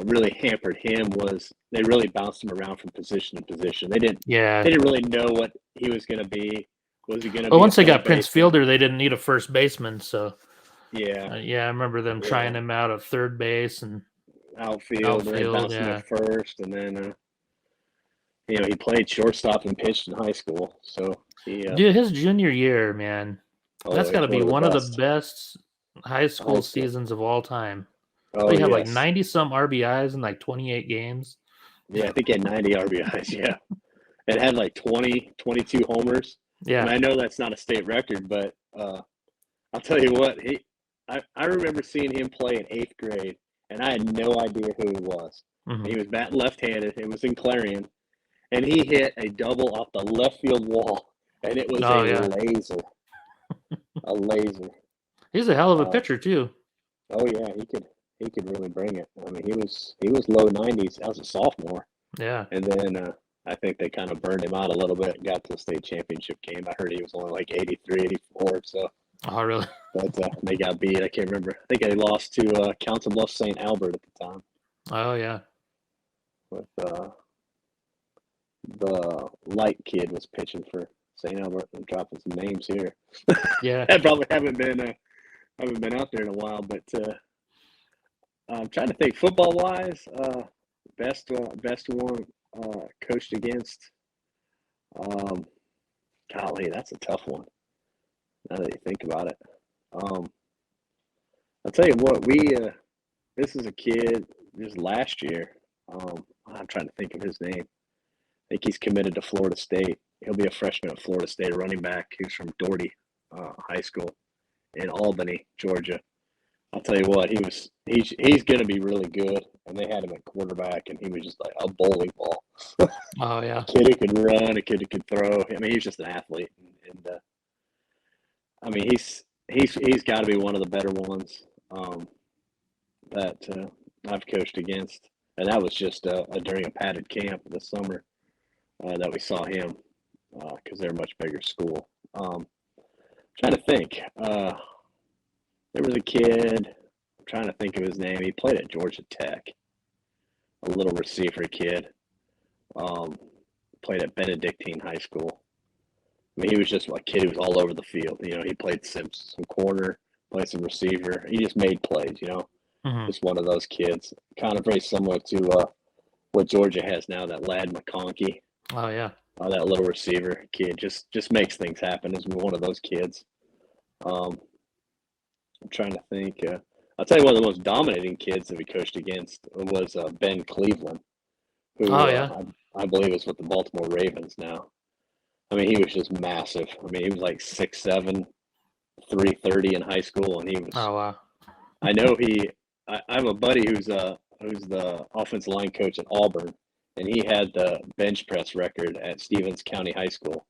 really hampered him was they really bounced him around from position to position. They didn't really know what he was going to be. Was he going to be? Well, once they got Prince Fielder, they didn't need a first baseman, so yeah, I remember them trying him out at third base and outfield and then bounced him at first, and then he played shortstop and pitched in high school. So dude, his junior year, man, that's got to be one of the best high school seasons of all time. Oh, he had like 90 some RBIs in like 28 games. Yeah, I think he had 90 RBIs. Yeah, it had like 22 homers. Yeah, and I know that's not a state record, but I'll tell you what, I remember seeing him play in 8th grade, and I had no idea who he was. Mm-hmm. He was batting left-handed. It was in Clarion, and he hit a double off the left field wall, and it was laser. A laser. He's a hell of a pitcher too. Oh yeah, he could really bring it. I mean, he was low 90s as a sophomore. Yeah. And then I think they kind of burned him out a little bit. Got to the state championship game. I heard he was only like 83, 84. So. Oh really? But they got beat. I can't remember. I think they lost to Council Bluffs St. Albert at the time. Oh yeah. With the light kid was pitching for St. Albert. I'm dropping some names here. Yeah. I probably haven't been out there in a while, but I'm trying to think football wise. Best one coached against. Golly, that's a tough one. Now that you think about it, I'll tell you what. This is a kid just last year. I'm trying to think of his name. I think he's committed to Florida State. He'll be a freshman at Florida State, running back. He's from Doherty High School in Albany, Georgia. I'll tell you what, he's going to be really good. And they had him at quarterback, and he was just like a bowling ball. Oh yeah, a kid who could run, a kid who could throw. I mean, he's just an athlete, and I mean, he's got to be one of the better ones that I've coached against, and that was just during a padded camp this summer that we saw him because they're a much bigger school. Trying to think, there was a kid. I'm trying to think of his name. He played at Georgia Tech. A little receiver kid. Played at Benedictine High School. I mean, he was just a kid who was all over the field. He played some corner, played some receiver. He just made plays, Mm-hmm. Just one of those kids. Kind of very similar to what Georgia has now, that Lad McConkey. Oh, yeah. That little receiver kid just makes things happen. Is one of those kids. I'm trying to think. I'll tell you one of the most dominating kids that we coached against was Ben Cleveland, who I believe is with the Baltimore Ravens now. I mean, he was just massive. I mean, he was like 6'7", 330 in high school, and he was. Oh wow! I know I have a buddy who's the offensive line coach at Auburn, and he had the bench press record at Stevens County High School,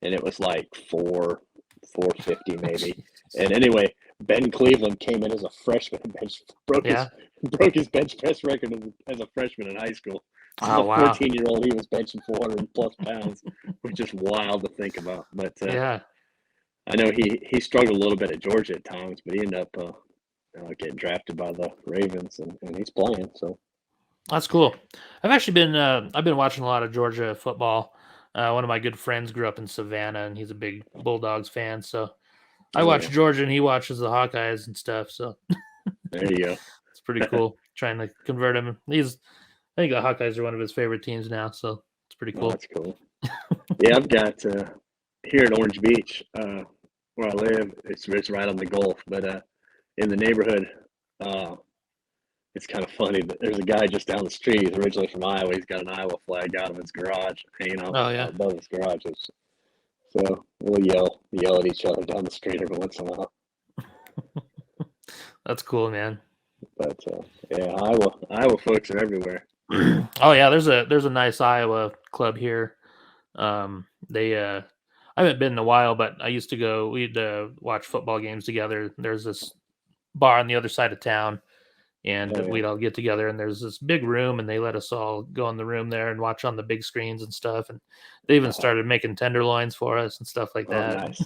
and it was like 450 maybe. And anyway, Ben Cleveland came in as a freshman and broke his bench press record as a freshman in high school. So oh, wow. 14-year-old, he was benching 400 plus pounds, which is wild to think about. But I know he struggled a little bit at Georgia at times, but he ended up getting drafted by the Ravens, and he's playing. So that's cool. I've been watching a lot of Georgia football. One of my good friends grew up in Savannah, and he's a big Bulldogs fan. So I watch Georgia, and he watches the Hawkeyes and stuff. So there you go. It's pretty cool. Trying to convert him. I think the Hawkeyes are one of his favorite teams now, so it's pretty cool. Oh, that's cool. Yeah, I've got here in Orange Beach, where I live. It's right on the Gulf, but in the neighborhood, it's kind of funny. But there's a guy just down the street. He's originally from Iowa. He's got an Iowa flag out of his garage, hanging out above his garage. So we'll yell at each other down the street every once in a while. That's cool, man. But yeah, Iowa folks are everywhere. Oh yeah, there's a nice Iowa club here. They I haven't been in a while, but I used to go. We'd watch football games together. There's this bar on the other side of town, and Oh, yeah. we'd all get together. And there's this big room, and they let us all go in the room there and watch on the big screens and stuff. And they even started making tenderloins for us and stuff like Oh, that. nice.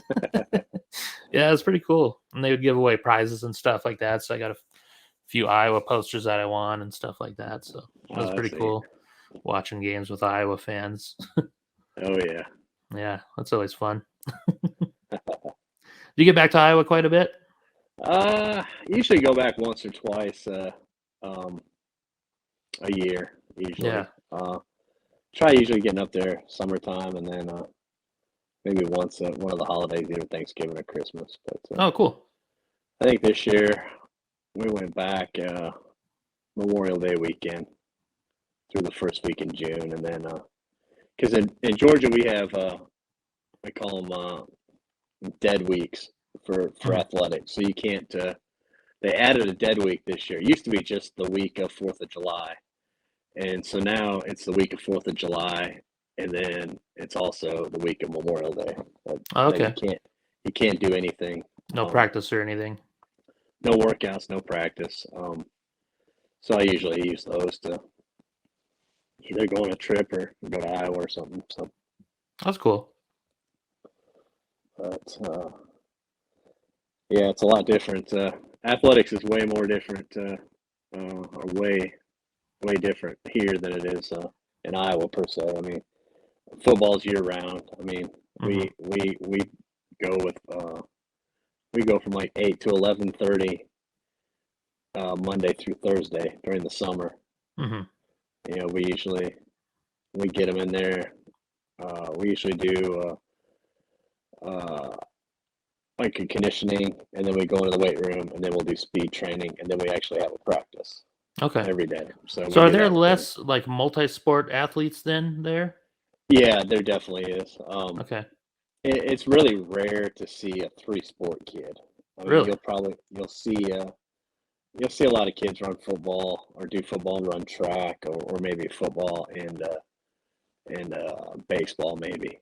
Yeah, it's pretty cool. And they would give away prizes and stuff like that. So I got a few Iowa posters that I won and stuff like that. So it was pretty cool watching games with Iowa fans. Oh yeah. Yeah, that's always fun. Do you get back to Iowa quite a bit? Usually go back once or twice a year. Usually. Yeah. Try usually getting up there summertime, and then maybe once one of the holidays, either Thanksgiving or Christmas. But Oh, cool. I think this year we went back Memorial Day weekend through the first week in June, and then because in Georgia we have we call them dead weeks for athletics, so you can't. They added a dead week this year. It used to be just the week of 4th of July, and so now it's the week of 4th of July, and then it's also the week of Memorial Day. Okay. You can't do anything. No practice or anything. No workouts, no practice. So I usually use those to either go on a trip or go to Iowa or something. So That's cool. but yeah, it's a lot different. Athletics is way more different, or way different here than it is in Iowa per se. I mean, football's year round. I mean, we go with we go from like 8 to 11:30 Monday through Thursday during the summer. Mm-hmm. You know, we get them in there. We usually do like a conditioning, and then we go into the weight room, and then we'll do speed training, and then we actually have a practice Okay. every day. So are there less like multi-sport athletes then there? Yeah, there definitely is. Okay. It's really rare to see a 3-sport kid. I mean, Really? you'll see a lot of kids run football or do football and run track, or maybe football and baseball maybe.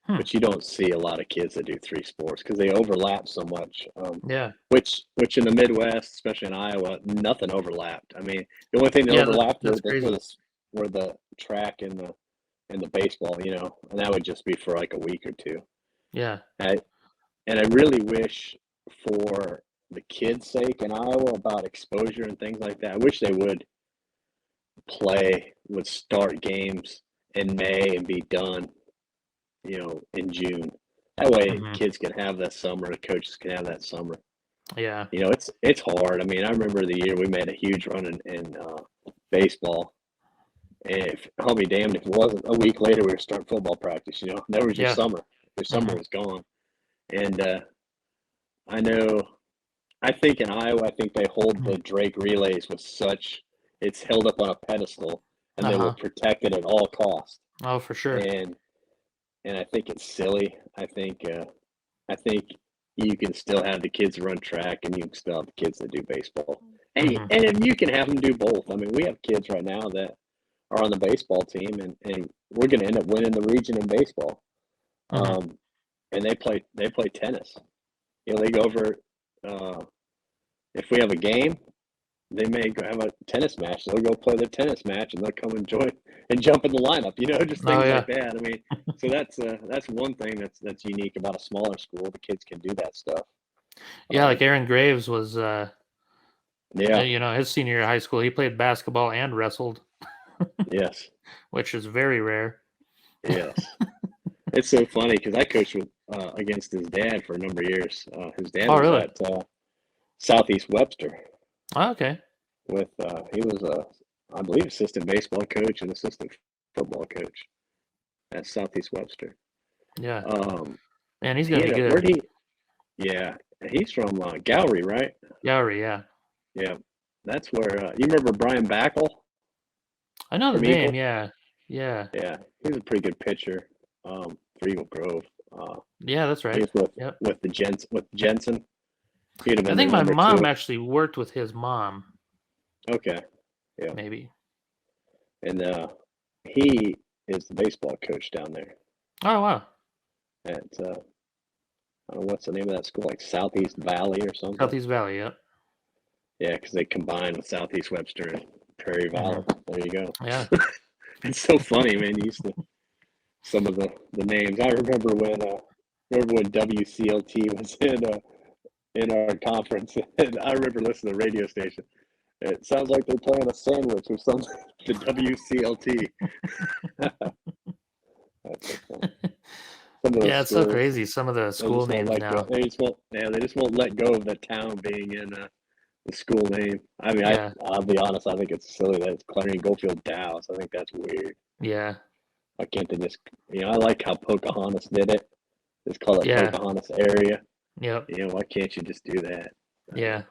But you don't see a lot of kids that do 3 sports because they overlap so much. Yeah. Which in the Midwest, especially in Iowa, nothing overlapped. I mean, the only thing that overlapped were the track and the baseball, you know, and that would just be for like a week or two. Yeah. And I really wish, for the kids' sake in Iowa, about exposure and things like that. I wish they would start games in May and be done, you know, in June. That way kids can have that summer, the coaches can have that summer. Yeah. You know, it's hard. I mean, I remember the year we made a huge run in baseball. And I'll be damned if it wasn't a week later we were starting football practice, you know. That was your summer. Your summer was gone. And I think in Iowa, I think they hold the Drake relays with such, it's held up on a pedestal, and they will protect it at all costs. Oh, for sure. And I think it's silly. I think you can still have the kids run track, and you can still have the kids that do baseball. And and you can have them do both. I mean, we have kids right now that are on the baseball team, and we're going to end up winning the region in baseball. And they play tennis. You know, they go over. If we have a game, they may go have a tennis match. They'll go play their tennis match, and they'll come and join and jump in the lineup. You know, just things like that. I mean, so that's one thing that's unique about a smaller school. The kids can do that stuff. Yeah, like Aaron Graves was. You know, his senior year of high school, he played basketball and wrestled. Yes. Which is very rare. Yes. It's so funny because I coached against his dad for a number of years. His dad was at Southeast Webster. Oh, okay. He was I believe, assistant baseball coach and assistant football coach at Southeast Webster. Yeah. Man, he's gonna be good. He's from Gowrie, right? Gowrie, yeah. Yeah, that's where you remember Brian Backle? I know the name. Yeah. Yeah, he's a pretty good pitcher for Eagle Grove. Yeah, that's right. He was with Jensen. I think my mom actually worked with his mom. Okay. Yeah. Maybe. And he is the baseball coach down there. Oh, wow. At, I don't know, what's the name of that school? Like Southeast Valley or something? Southeast Valley, yep. Yeah, because they combine with Southeast Webster and Prairie Valley. There you go. Yeah. It's so funny, man. You used to, some of the names. I remember when WCLT was in our conference, and I remember listening to the radio station. It sounds like they're playing a sandwich or something. The WCLT. Yeah, it's so crazy. Some of the school names now. They just won't let go of the town being in the school name. I mean, I'll be honest. I think it's silly that it's Clarion Goldfield Dallas. I think that's weird. Yeah. Why can't they just? I like how Pocahontas did it. Just call it Pocahontas area. Yep. Why can't you just do that? Yeah.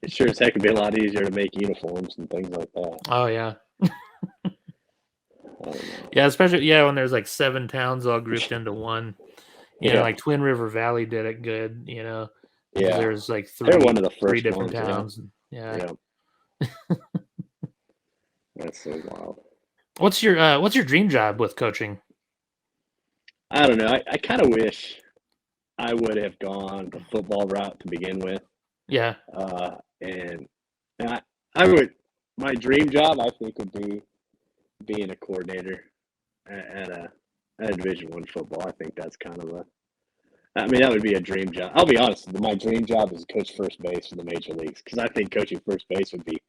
It sure as heck would be a lot easier to make uniforms and things like that. Oh yeah. Yeah, especially when there's like 7 towns all grouped into one. You know, like Twin River Valley did it good. Yeah. There's like 3 different towns. Yeah. That's so wild. What's your dream job with coaching? I don't know. I kind of wish I would have gone the football route to begin with. Yeah. And I would. My dream job, I think, would be being a coordinator at a Division I football. I think that's kind of that would be a dream job. I'll be honest. My dream job is to coach first base in the major leagues because I think coaching first base would be.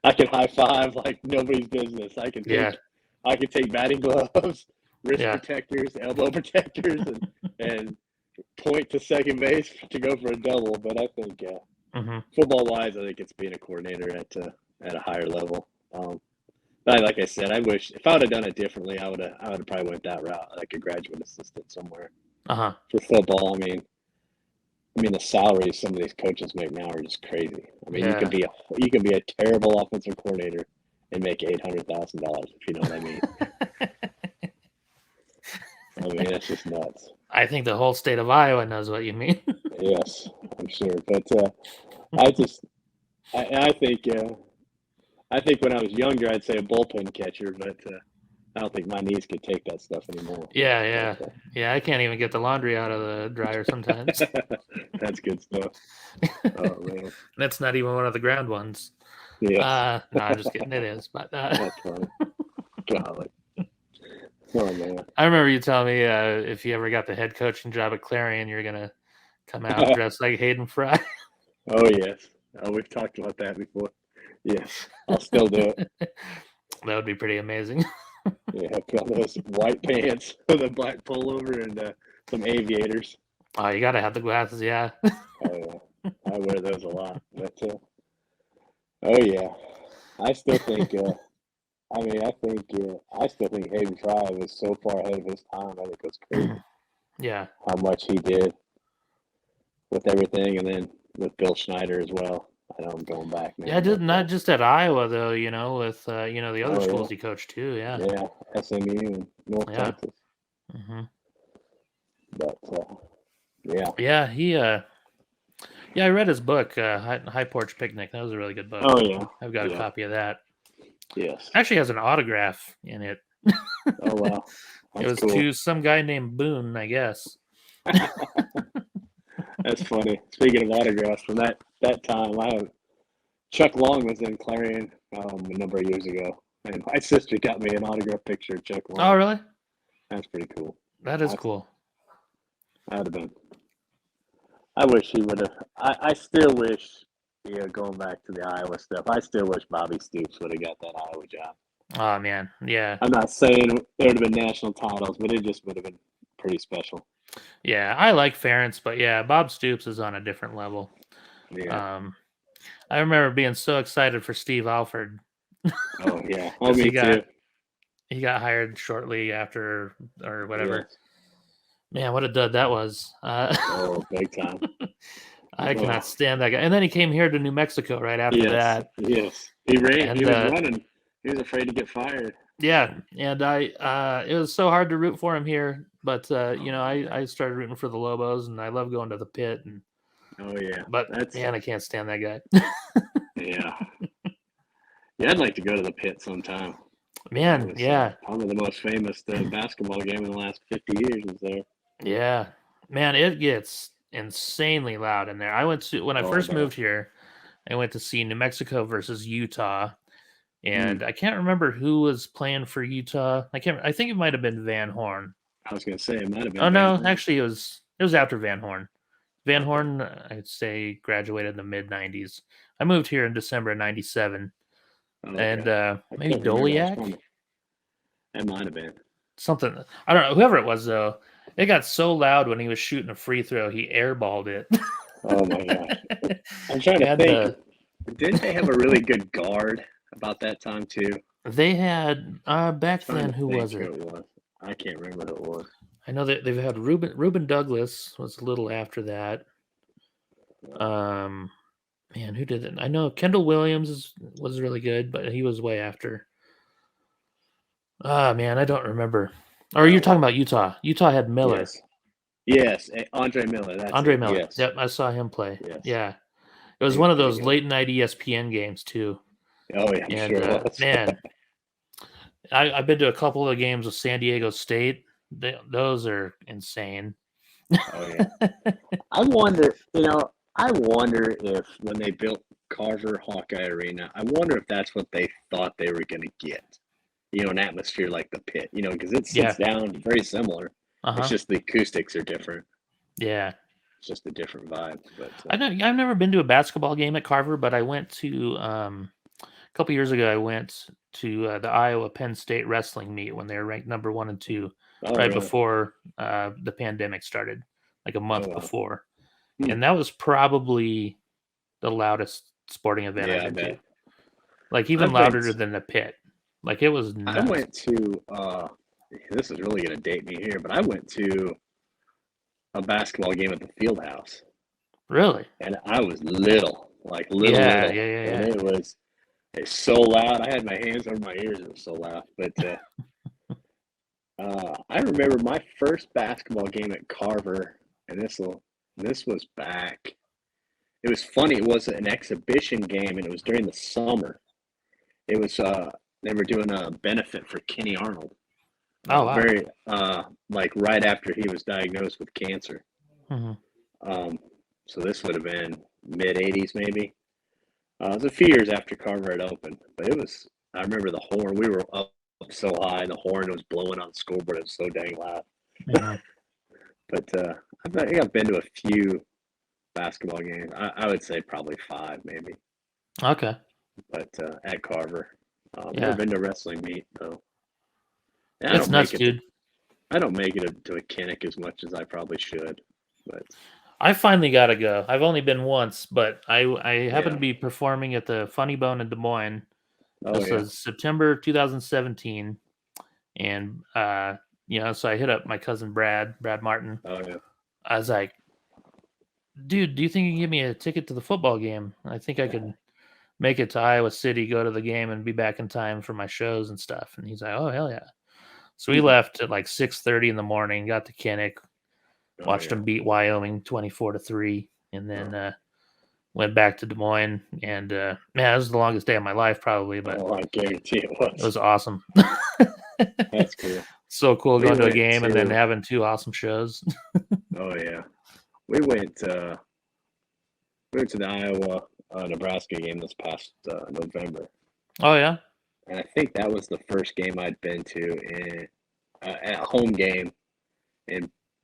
I can high five like nobody's business. I can take batting gloves, wrist protectors, elbow protectors, and point to second base to go for a double. But I think football wise, I think it's being a coordinator at a higher level. But like I said, I wish if I would have done it differently, I would have probably went that route, like a graduate assistant somewhere. For football, I mean, the salaries some of these coaches make now are just crazy. I mean, you could be a terrible offensive coordinator and make $800,000 if you know what I mean. I mean, that's just nuts. I think the whole state of Iowa knows what you mean. Yes, I'm sure. But I think when I was younger, I'd say a bullpen catcher, but I don't think my knees could take that stuff anymore. Yeah. I can't even get the laundry out of the dryer sometimes. That's good stuff. Oh man, that's not even one of the ground ones. Yeah. No, I'm just kidding. It is, but that's funny. Golly. Oh man. I remember you telling me if you ever got the head coaching job at Clarion, you're gonna come out dressed like Hayden Fry. Oh yes. We've talked about that before. Yes, I'll still do it. That would be pretty amazing. Yeah, put on those white pants with a black pullover and some aviators. Oh, you gotta have the glasses, yeah. Oh yeah, I wear those a lot. But oh yeah, I still think. I still think Hayden Fry was so far ahead of his time. I think it was crazy. Yeah, how much he did with everything, and then with Bill Schneider as well. I know I'm going back now. Yeah, not just at Iowa though. With the other schools he coached too. Yeah. Yeah, SMU and North Texas. Mm-hmm. But yeah. Yeah, he. I read his book, High Porch Picnic. That was a really good book. Oh yeah, I've got a copy of that. Yes. Actually has an autograph in it. Oh wow. It was to some guy named Boone, I guess. That's funny. Speaking of autographs, from that time, Chuck Long was in Clarion a number of years ago, and my sister got me an autograph picture of Chuck Long. Oh, really? That's pretty cool. That is cool. That would have been. I wish he would have. I still wish, going back to the Iowa stuff, I still wish Bobby Stoops would have got that Iowa job. Oh, man. Yeah. I'm not saying there would have been national titles, but it just would have been pretty special. Yeah, I like Ferentz, but yeah, Bob Stoops is on a different level. Yeah. I remember being so excited for Steve Alford. Oh yeah, me too. He got hired shortly after or whatever. Yes. Man, what a dud that was. Big time. I cannot stand that guy. And then he came here to New Mexico right after that. Yes, he ran. And, he was running. He was afraid to get fired. Yeah, and it was so hard to root for him here. But I started rooting for the Lobos, and I love going to the pit. And Oh yeah, but man, I can't stand that guy. Yeah, I'd like to go to the pit sometime. Man, was, yeah, probably the most famous basketball game in the last 50 years is there. yeah, man, it gets insanely loud in there. I went to when I first moved here. I went to see New Mexico versus Utah, and I can't remember who was playing for Utah. I think it might have been Van Horn. I was going to say it might have been. Oh Van no, Horn. actually it was after Van Horn. Van Horn, I'd say, graduated in the mid '90s. I moved here in December '97, and maybe Doliak. It might have been Something, I don't know. Whoever it was, though, it got so loud when he was shooting a free throw, he airballed it. Oh my gosh! I'm trying to think. Didn't they have a really good guard about that time too? They had back then. Who was it? I can't remember who it was. I know that they've had Reuben Douglas was a little after that. Man, who did it? I know Kendall Williams was really good, but he was way after. Ah, man, I don't remember. Or you're talking about Utah? Utah had Miller. Yes, Andre Miller. That's Andre Miller. Yes. Yep, I saw him play. Yes. Yeah, it was one of those late night ESPN games too. Oh yeah, I'm sure it was. Man, I've been to a couple of games with San Diego State. Those are insane. Oh yeah. I wonder if when they built Carver Hawkeye Arena, I wonder if that's what they thought they were going to get. An atmosphere like the pit, because it sits down very similar. It's just the acoustics are different. Yeah. It's just a different vibe. But I've never been to a basketball game at Carver, but I went to a couple years ago. I went to the Iowa Penn State wrestling meet when they were ranked number 1 and 2, before the pandemic started, like a month before, and that was probably the loudest sporting event I've been to. Like even louder than the pit. Like it was nuts. I went to this is really going to date me here, but I went to a basketball game at the field house. Really? And I was little. Yeah. And it's so loud. I had my hands over my ears. It was so loud. But I remember my first basketball game at Carver, and this was back. It was funny. It was an exhibition game, and it was during the summer. It was they were doing a benefit for Kenny Arnold. Oh, wow. Very right after he was diagnosed with cancer. Mm-hmm. So this would have been mid '80s, maybe. It was a few years after Carver had opened, but I remember the horn. We were up so high, the horn was blowing on the scoreboard. It was so dang loud. Mm-hmm. But I think I've been to a few basketball games. I would say probably 5, maybe. Okay. But at Carver, never been to a wrestling meet though. Yeah, it's nuts, dude. I don't make it to a Kinnick as much as I probably should, but I finally got to go. I've only been once, but I happen to be performing at the Funny Bone in Des Moines. This was September 2017, and so I hit up my cousin Brad Martin. Oh yeah. I was like, dude, do you think you can give me a ticket to the football game? I think I could make it to Iowa City, go to the game, and be back in time for my shows and stuff. And he's like, oh hell yeah. So we left at like 6:30 in the morning, got to Kinnick, watched them beat Wyoming 24-3, and then went back to Des Moines. And man, it was the longest day of my life probably, but I guarantee it was. It was awesome. That's cool. So cool going to a game and then having 2 awesome shows. Oh yeah. We went to the Iowa Nebraska game this past November. Oh yeah. And I think that was the first game I'd been to at a home game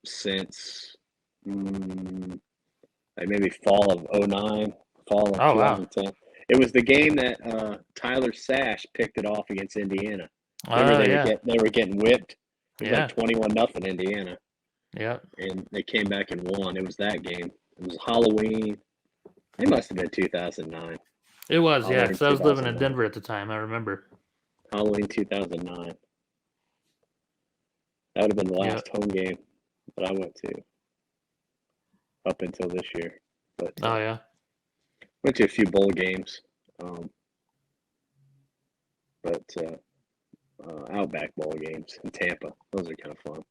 since maybe fall of 2009, fall of 2010. Wow. It was the game that Tyler Sash picked it off against Indiana. They were getting whipped. It was like 21-0 Indiana. Yeah. And they came back and won. It was that game. It was Halloween. It must have been 2009. It was, yeah, because I was living in Denver at the time. I remember. Halloween 2009. That would have been the last home game that I went to up until this year. But went to a few bowl games, but Outback bowl games in Tampa. Those are kind of fun.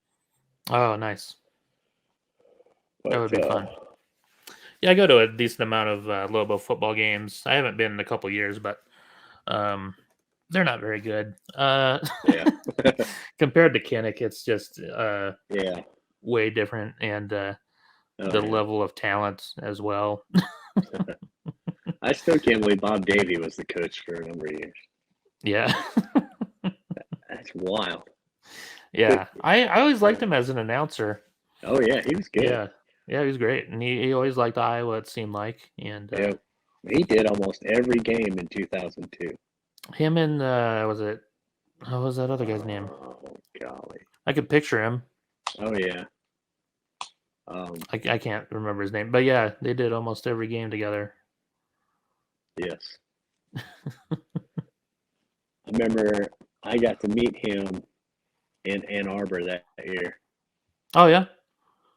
Oh, nice. But, That would be fun. Yeah, I go to a decent amount of Lobo football games. I haven't been in a couple years, but they're not very good. Yeah. Compared to Kinnick, it's just Yeah. way different, and the level of talent as well. I still can't believe Bob Davey was the coach for a number of years. Yeah. That's wild. Yeah, I always liked him as an announcer. Oh yeah, he was good. Yeah, he was great, and he always liked Iowa. It seemed like, and yeah, he did almost every game in 2002. Him and what was that other guy's name? Oh golly, I could picture him. Oh yeah. I can't remember his name, but yeah, they did almost every game together. Yes. I remember I got to meet him in Ann Arbor that year. Oh yeah.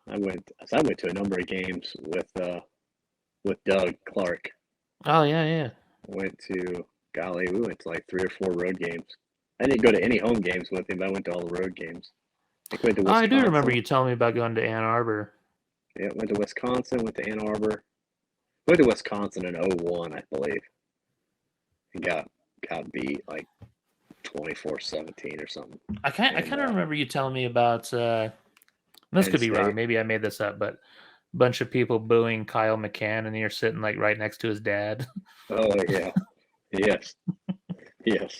I went to a number of games with Doug Clark. Oh yeah. We went to like 3 or 4 road games. I didn't go to any home games with him, but I went to all the road games. Went to Wisconsin. I do remember you telling me about going to Ann Arbor. Yeah, went to Wisconsin, went to Ann Arbor. Went to Wisconsin in 2001, I believe. And got beat like 24-17 or something. I kind of remember you telling me about this could be wrong. Maybe I made this up, but a bunch of people booing Kyle McCann, and you're sitting like right next to his dad. Oh yeah. Yes. Yes.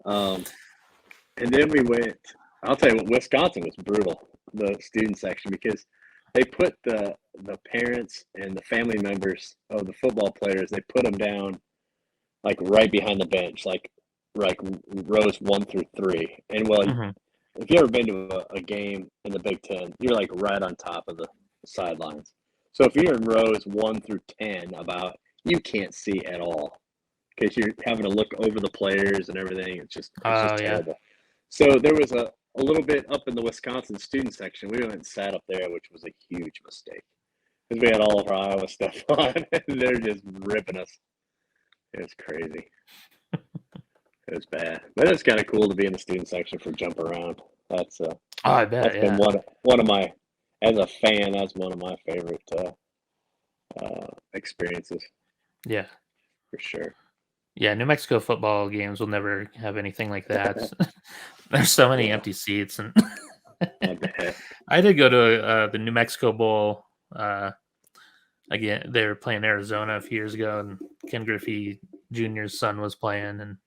And then we went. I'll tell you what, Wisconsin was brutal. The student section, because they put the parents and the family members of the football players. They put them down like right behind the bench, like rows 1 through 3. And well, if you've ever been to a game in the Big Ten, you're like right on top of the sidelines. So if you're in rows 1 through 10, you can't see at all because you're having to look over the players and everything. It's just terrible. So there was a little bit up in the Wisconsin student section. We went and sat up there, which was a huge mistake because we had all of our Iowa stuff on, and they're just ripping us. It was crazy. It was bad, but it's kind of cool to be in the student section for jump around. That's I bet. Been one of my, as a fan, that's one of my favorite experiences. Yeah, for sure. Yeah, New Mexico football games will never have anything like that. There's so many empty seats, and I did go to the New Mexico Bowl. Again, they were playing Arizona a few years ago, and Ken Griffey Jr.'s son was playing, and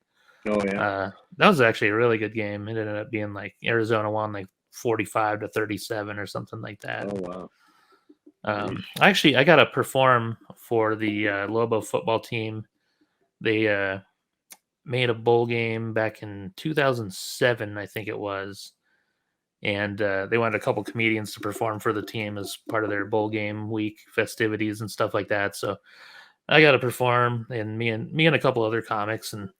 that was actually a really good game. It ended up being like Arizona won like 45-37 or something like that. Oh wow! I got to perform for the Lobo football team. They made a bowl game back in 2007, I think it was, and they wanted a couple comedians to perform for the team as part of their bowl game week festivities and stuff like that. So I got to perform, and me and a couple other comics, and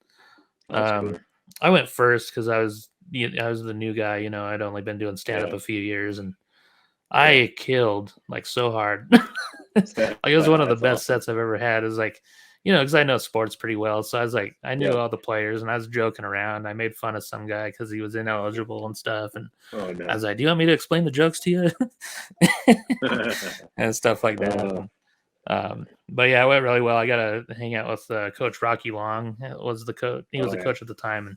cool. I went first because I was the new guy. You know, I'd only been doing stand up a few years, and I killed like so hard. Like it was one of the best sets I've ever had. It was like, you know, because I know sports pretty well, so I was like, I knew all the players, and I was joking around. I made fun of some guy because he was ineligible and stuff, and I was like, "Do you want me to explain the jokes to you?" and stuff like that. But yeah, it went really well. I got to hang out with Coach Rocky Long. Was the coach? He was the coach at the time,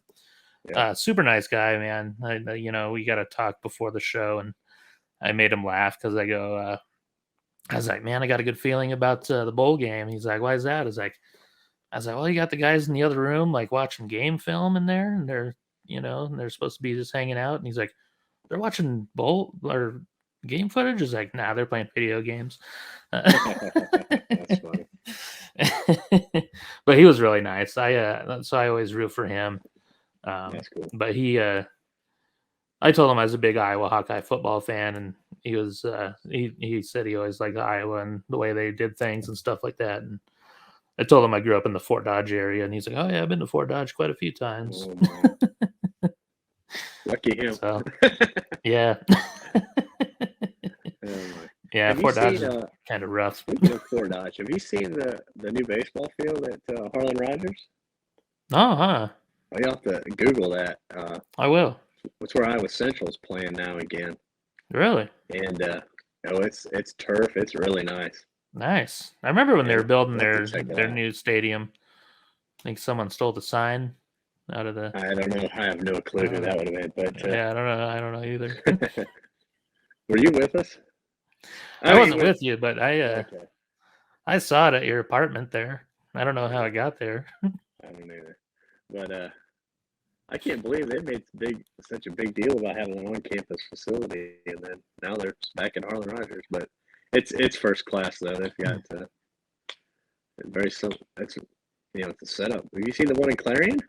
and super nice guy, man. You know, we got to talk before the show, and I made him laugh because I was like, man, I got a good feeling about the bowl game. He's like, why is that? I was like, well, you got the guys in the other room like watching game film in there, and they're, you know, and they're supposed to be just hanging out. And he's like, they're watching bowl or game footage. He's like, nah, they're playing video games. That's funny. But he was really nice. So I always root for him. That's cool. But I told him I was a big Iowa Hawkeye football fan, and he was he said he always liked Iowa and the way they did things and stuff like that. And I told him I grew up in the Fort Dodge area, and he's like, "Oh yeah, I've been to Fort Dodge quite a few times." Lucky him. So, yeah. Yeah, Fort Dodge is kind of rough. Speaking of Fort Dodge, have you seen the new baseball field at Harlan Rogers? Oh, huh. You have to Google that. I will. It's where Iowa Central is playing now again. Really? And it's turf. It's really nice. Nice. I remember when they were building We'll have to check it their out. new stadium. I think someone stole the sign out of the. I don't know. I have no clue who that would have been, but Yeah, I don't know. I don't know either. were you with us? I wasn't with you, but Okay. I saw it at your apartment there. I don't know how I got there. I don't either. But I can't believe they made such a big deal about having an on-campus facility, and then now they're back in Harlan Rogers. But it's first class though. They've got very simple. It's it's a setup. Have you seen the one in Clarion?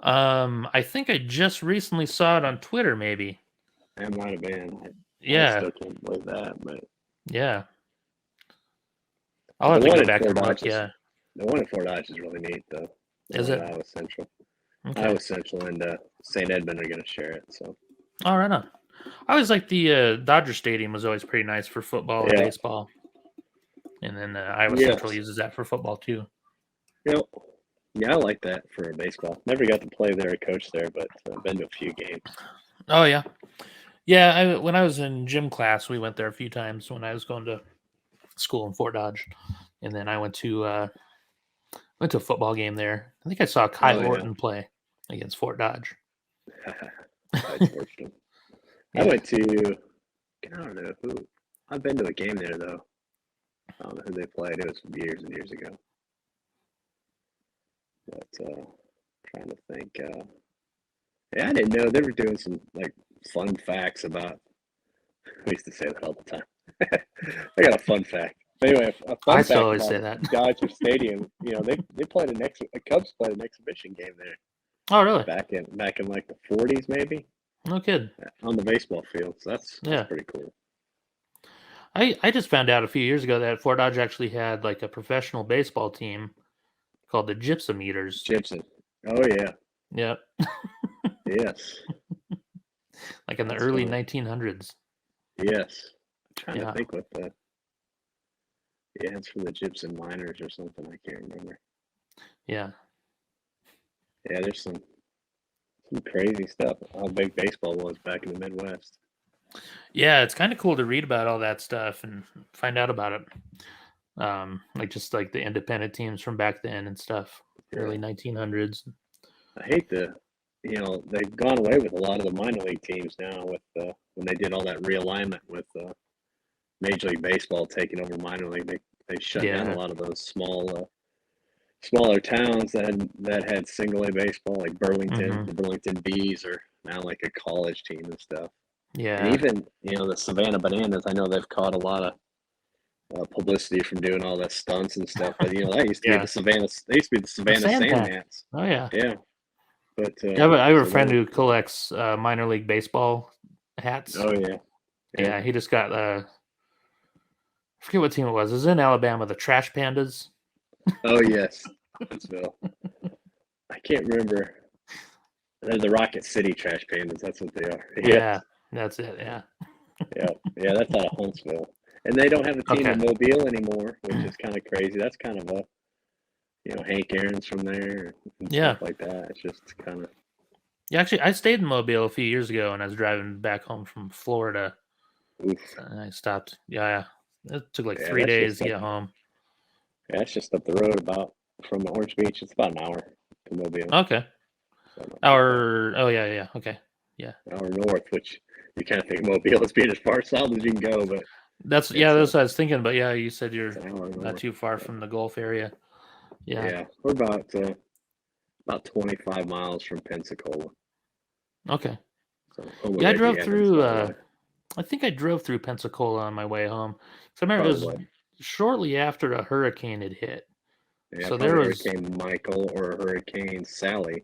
I think I just recently saw it on Twitter, maybe. That might have been. Yeah. I still can't believe that, but yeah. I'll have to go back and look. Yeah. The one in Fort Dodge is really neat, though. Is it? Iowa Central. Okay. Iowa Central and St. Edmund are going to share it. So. Oh, right on. I always like the Dodger Stadium was always pretty nice for football and baseball, and then Iowa Central uses that for football too. Yep. Yeah, I like that for baseball. Never got to play there or coach there, but I've been to a few games. Oh yeah, yeah. When I was in gym class, we went there a few times when I was going to school in Fort Dodge, and then I went to a football game there. I think I saw Kyle Orton play against Fort Dodge. I went to. I don't know who. I've been to a game there though. I don't know who they played. It was years and years ago. But trying to think. Yeah, I didn't know they were doing some like fun facts about. We used to say that all the time. I got a fun fact. But anyway, a fun I fact always say that. Dodger Stadium. they played the Cubs played an exhibition game there. Oh, really? Back in like the 40s, maybe. No kid. On the baseball field. So that's pretty cool. I just found out a few years ago that Fort Dodge actually had like a professional baseball team called the Gypsum Eaters. Gypsum. Oh yeah. Yep. Yes. Like in the early 1900s. Yes. I'm trying to think what the. Yeah, it's from the Gypsum Miners or something. I can't remember. Yeah. Yeah, there's some crazy stuff. How big baseball was back in the Midwest. Yeah, it's kind of cool to read about all that stuff and find out about it. Like just like the independent teams from back then and stuff, early 1900s. I hate they've gone away with a lot of the minor league teams now with when they did all that realignment with Major League Baseball taking over minor league. They shut down a lot of those smaller towns that had single A baseball, like Burlington. The Burlington Bees are now like a college team and stuff. Yeah, and even the Savannah Bananas. I know they've caught a lot of publicity from doing all that stunts and stuff. But that used to be the Savannah. They used to be the Savannah Sandmats. Oh yeah, yeah. But I have a friend who collects minor league baseball hats. Oh yeah. Yeah, he just got I forget what team it was. It was in Alabama, the Trash Pandas. Oh yes, Huntsville. I can't remember. They're the Rocket City Trash Pandas. That's what they are. Yeah, that's it. Yeah. Yeah. That's out of Huntsville, and they don't have a team in Mobile anymore, which is kind of crazy. That's kind of a Hank Aaron's from there, and stuff like that. It's just kind of. Yeah, actually, I stayed in Mobile a few years ago, and I was driving back home from Florida. Oof. And I stopped. Yeah, it took like 3 days to get home. Yeah, it's just up the road from Orange Beach. It's about an hour to Mobile. Okay. Oh yeah. Okay. Yeah. Hour north, which you kind of think Mobile is being as far south as you can go, but that's what I was thinking. But yeah, you said you're not too far from the Gulf area. Yeah. Yeah, we're about 25 miles from Pensacola. Okay. So I drove through. I think I drove through Pensacola on my way home. So I remember it was shortly after a hurricane had hit. Yeah, so there was Hurricane Michael or Hurricane Sally.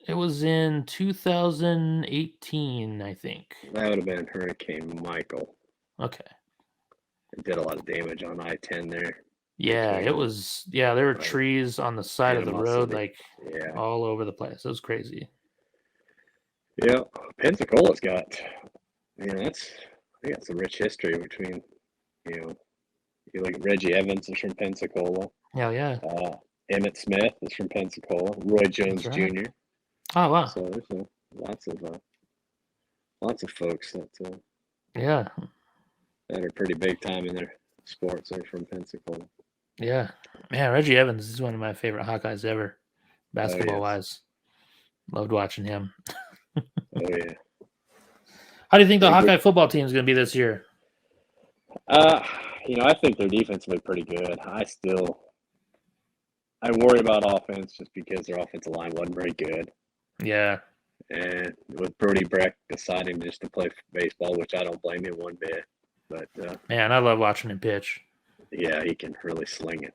It was in 2018, I think. That would have been Hurricane Michael. Okay. It did a lot of damage on I-10 there. Yeah, it was. Yeah, there were trees on the side of the road, like all over the place. It was crazy. Yeah, Pensacola's got. They got some rich history between. You look at Reggie Evans is from Pensacola. Yeah. Emmett Smith is from Pensacola. Roy Jones Jr. Oh wow! So there's lots lots of folks that Yeah, that are pretty big time in their sports are from Pensacola. yeah. Man, Reggie Evans is one of my favorite Hawkeyes ever, basketball wise. Loved watching him. Oh yeah. How do you think the Hawkeye football team is going to be this year? I think their defense will be pretty good. I worry about offense just because their offensive line wasn't very good. Yeah. And with Brody Breck deciding just to play baseball, which I don't blame him one bit. But man, I love watching him pitch. Yeah, he can really sling it.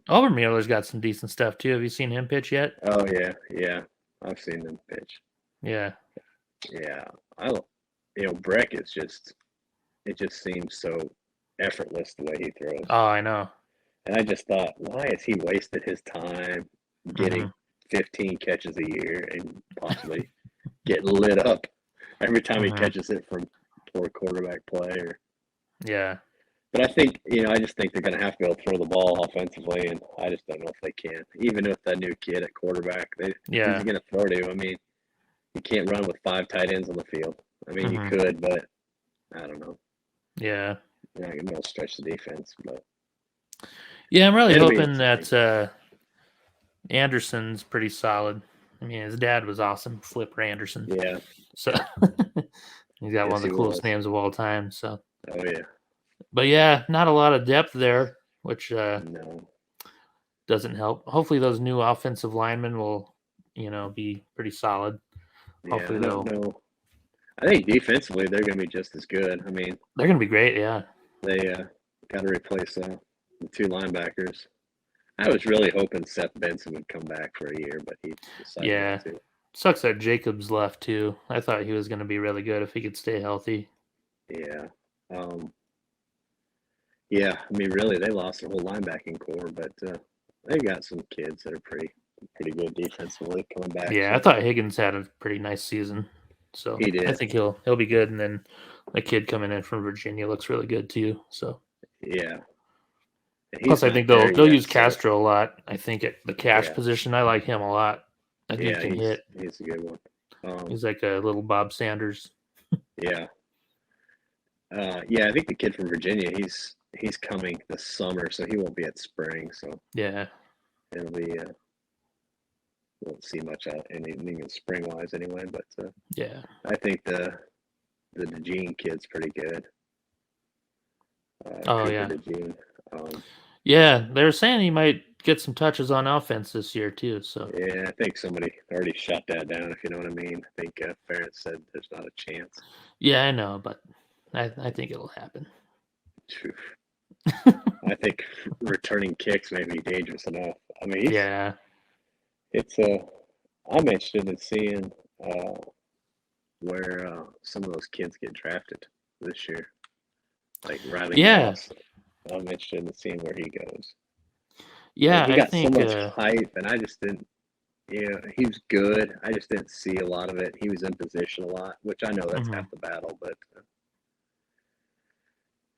Obermueller's got some decent stuff too. Have you seen him pitch yet? Oh yeah, I've seen him pitch. Yeah. Breck is it just seems so effortless the way he throws. Oh, I know. And I just thought, why has he wasted his time getting 15 catches a year and possibly getting lit up every time he catches it from poor quarterback play? Yeah. But I think, I just think they're going to have to be able to throw the ball offensively, and I just don't know if they can. Even with that new kid at quarterback, who's going to throw to? I mean, you can't run with 5 tight ends on the field. I mean, you could, but I don't know. Yeah. You're not going to be able to stretch the defense. But yeah, I'm really hoping that Anderson's pretty solid. I mean, his dad was awesome, Flipper Anderson. Yeah. So he's got one of the coolest names of all time. So. Oh yeah. But yeah, not a lot of depth there, which no. doesn't help. Hopefully, those new offensive linemen will, be pretty solid. Yeah, hopefully they'll. I think defensively they're going to be just as good. I mean, they're going to be great. Yeah. They got to replace the 2 linebackers. I was really hoping Seth Benson would come back for a year, but he decided not to. Sucks that Jacobs left too. I thought he was going to be really good if he could stay healthy. Yeah. Yeah, I mean, really, they lost their whole linebacking core, but they got some kids that are pretty good defensively coming back. Yeah, I thought Higgins had a pretty nice season, so he did. I think he'll be good. And then the kid coming in from Virginia looks really good too. So yeah. Plus, I think they'll use Castro a lot. I think at the cash position, I like him a lot. I think he can hit. He's a good one. He's like a little Bob Sanders. Yeah. I think the kid from Virginia, he's coming this summer, so he won't be at spring. So yeah, it'll be won't see much out anything spring wise anyway. But yeah, I think the DeJean kid's pretty good. DeJean. Yeah, they're saying he might get some touches on offense this year too. So yeah, I think somebody already shut that down. If you know what I mean. I think Ferentz said there's not a chance. Yeah, I know, but I think it'll happen. I think returning kicks may be dangerous enough. I mean, I'm interested in seeing where some of those kids get drafted this year, like Riley. Moss. I'm interested in seeing where he goes. Yeah, he got so much hype, and I just didn't. He was good. I just didn't see a lot of it. He was in position a lot, which I know that's half the battle, but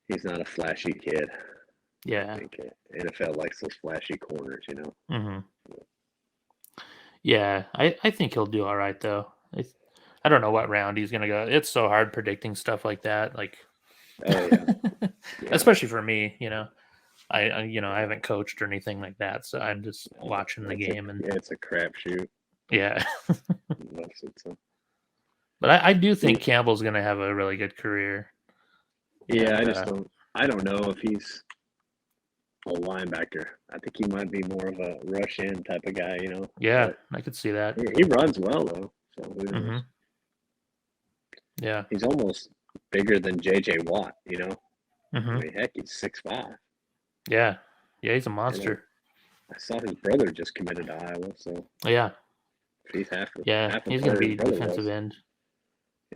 he's not a flashy kid. Yeah. I think NFL likes those flashy corners, Yeah, I think he'll do all right, though. I don't know what round he's going to go. It's so hard predicting stuff like that. Like, especially for me, I haven't coached or anything like that, so I'm just watching the game. It's a crapshoot. Yeah. But I do think Campbell's going to have a really good career. Yeah, I don't know if he's a linebacker. I think he might be more of a rush in type of guy, Yeah, but I could see that. He runs well though, so who knows? Yeah. He's almost bigger than JJ Watt, I mean, heck, he's 6'5". Yeah. Yeah, he's a monster. I saw his brother just committed to Iowa, so yeah. He's he's gonna be defensive end.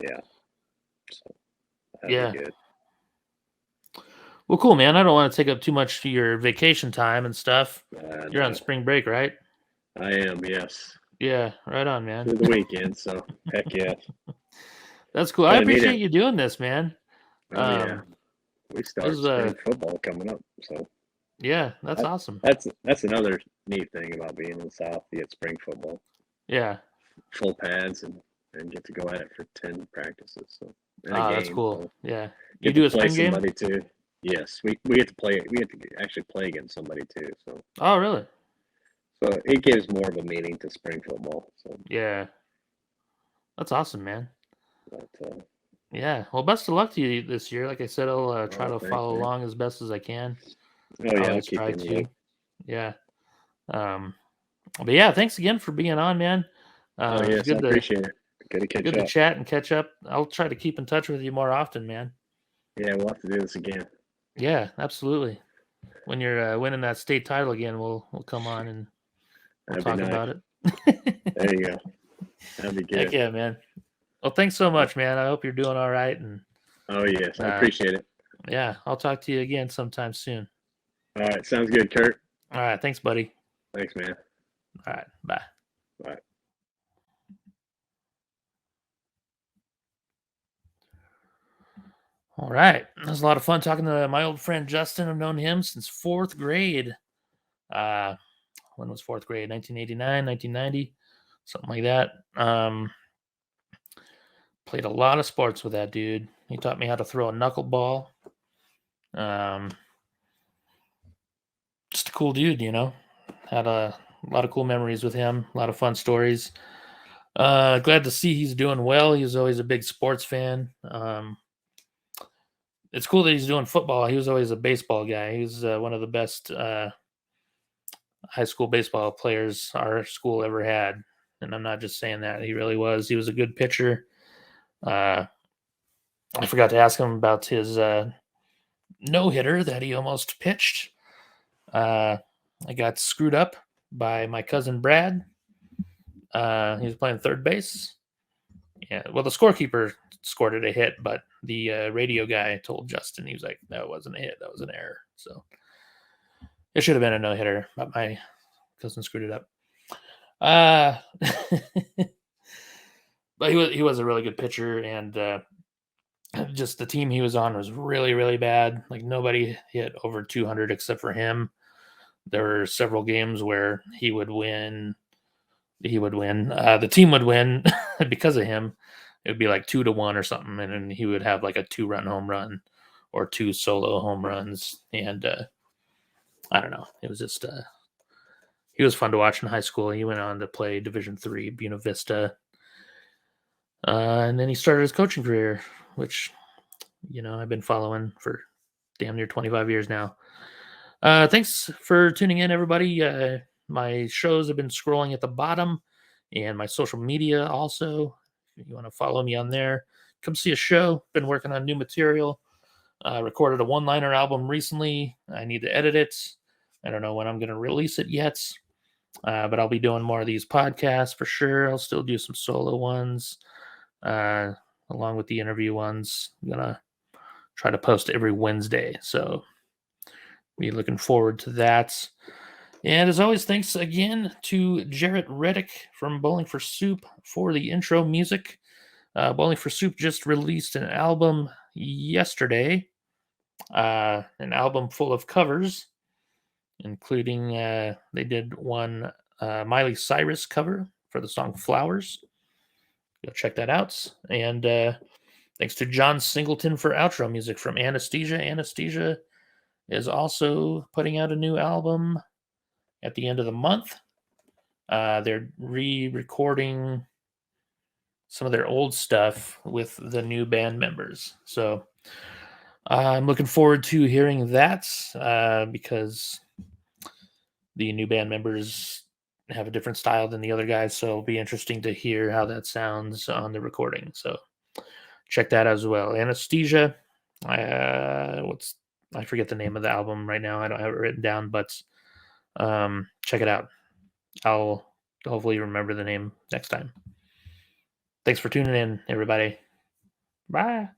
Yeah. So that'd be good. Well, cool, man. I don't want to take up too much of your vacation time and stuff. You're on spring break, right? I am, yes. Yeah, right on, man. Through the weekend, so heck yeah. That's cool. I appreciate you doing this, man. Yeah. We start spring football coming up, so yeah, that's awesome. That's another neat thing about being in the South. You get spring football. Yeah. Full pads and and get to go at it for 10 practices. So that's cool. So yeah. You You do a play spring game? somebody too. Yes, we get to play. We get to actually play against somebody too. So Oh, really? it gives more of a meaning to spring football. So Yeah. That's awesome, man. But, yeah. Well, best of luck to you this year. Like I said, I'll try to thanks, follow man. along as best as I can. Oh yeah, I'll Always keep try you in the to. loop. Yeah. But yeah, thanks again for being on, man. Oh It was yes, I good appreciate it. Good to catch to up. chat and catch up. I'll try to keep in touch with you more often, man. Yeah, we'll have to do this again. Yeah, absolutely. When you're winning that state title again, we'll come on and we'll talk about it. There you go. That'd be good. Heck yeah, man. Well, thanks so much, man. I hope you're doing all right. And oh yes, I appreciate it. Yeah, I'll talk to you again sometime soon. All right, sounds good, Curt. All right, thanks, buddy. Thanks, man. All right, bye. Bye. All right. It was a lot of fun talking to my old friend Justin. I've known him since fourth grade. When was fourth grade? 1989, 1990, something like that. Played a lot of sports with that dude. He taught me how to throw a knuckleball. Just a cool dude, you know. Had a lot of cool memories with him. A lot of fun stories. Glad to see he's doing well. He was always a big sports fan. It's cool that he's doing football. He was always a baseball guy. He was one of the best high school baseball players our school ever had. And I'm not just saying that. He really was. He was a good pitcher. I forgot to ask him about his no-hitter that he almost pitched. I got screwed up by my cousin Brad. He was playing third base. Yeah, well, the scorekeeper scored it a hit, but the radio guy told Justin, he was like, that wasn't a hit, that was an error. So it should have been a no-hitter, but my cousin screwed it up. But he was a really good pitcher, and just the team he was on was really, really bad. Like nobody hit over 200 except for him. There were several games where he would win. The team would win because of him. It would be like 2-1 or something, and then he would have like a 2-run home run or 2 solo home runs. And I don't know. It was just he was fun to watch in high school. He went on to play Division III, Buena Vista, and then he started his coaching career, which I've been following for damn near 25 years now. Thanks for tuning in, everybody. My shows have been scrolling at the bottom, and my social media also. If you want to follow me on there, come see a show. Been working on new material. Recorded a one-liner album recently. I need to edit it. I don't know when I'm going to release it yet, but I'll be doing more of these podcasts for sure. I'll still do some solo ones, along with the interview ones. I'm going to try to post every Wednesday, so be looking forward to that. And as always, thanks again to Jarrett Reddick from Bowling for Soup for the intro music. Bowling for Soup just released an album yesterday, an album full of covers, including they did one Miley Cyrus cover for the song Flowers. Go check that out. And thanks to John Singleton for outro music from Anesthesia. Anesthesia is also putting out a new album at the end of the month. They're re-recording some of their old stuff with the new band members. So I'm looking forward to hearing that because the new band members have a different style than the other guys. So it'll be interesting to hear how that sounds on the recording. So check that as well. Anesthesia. I forget the name of the album right now. I don't have it written down, but check it out. I'll hopefully remember the name next time. Thanks for tuning in, everybody. Bye.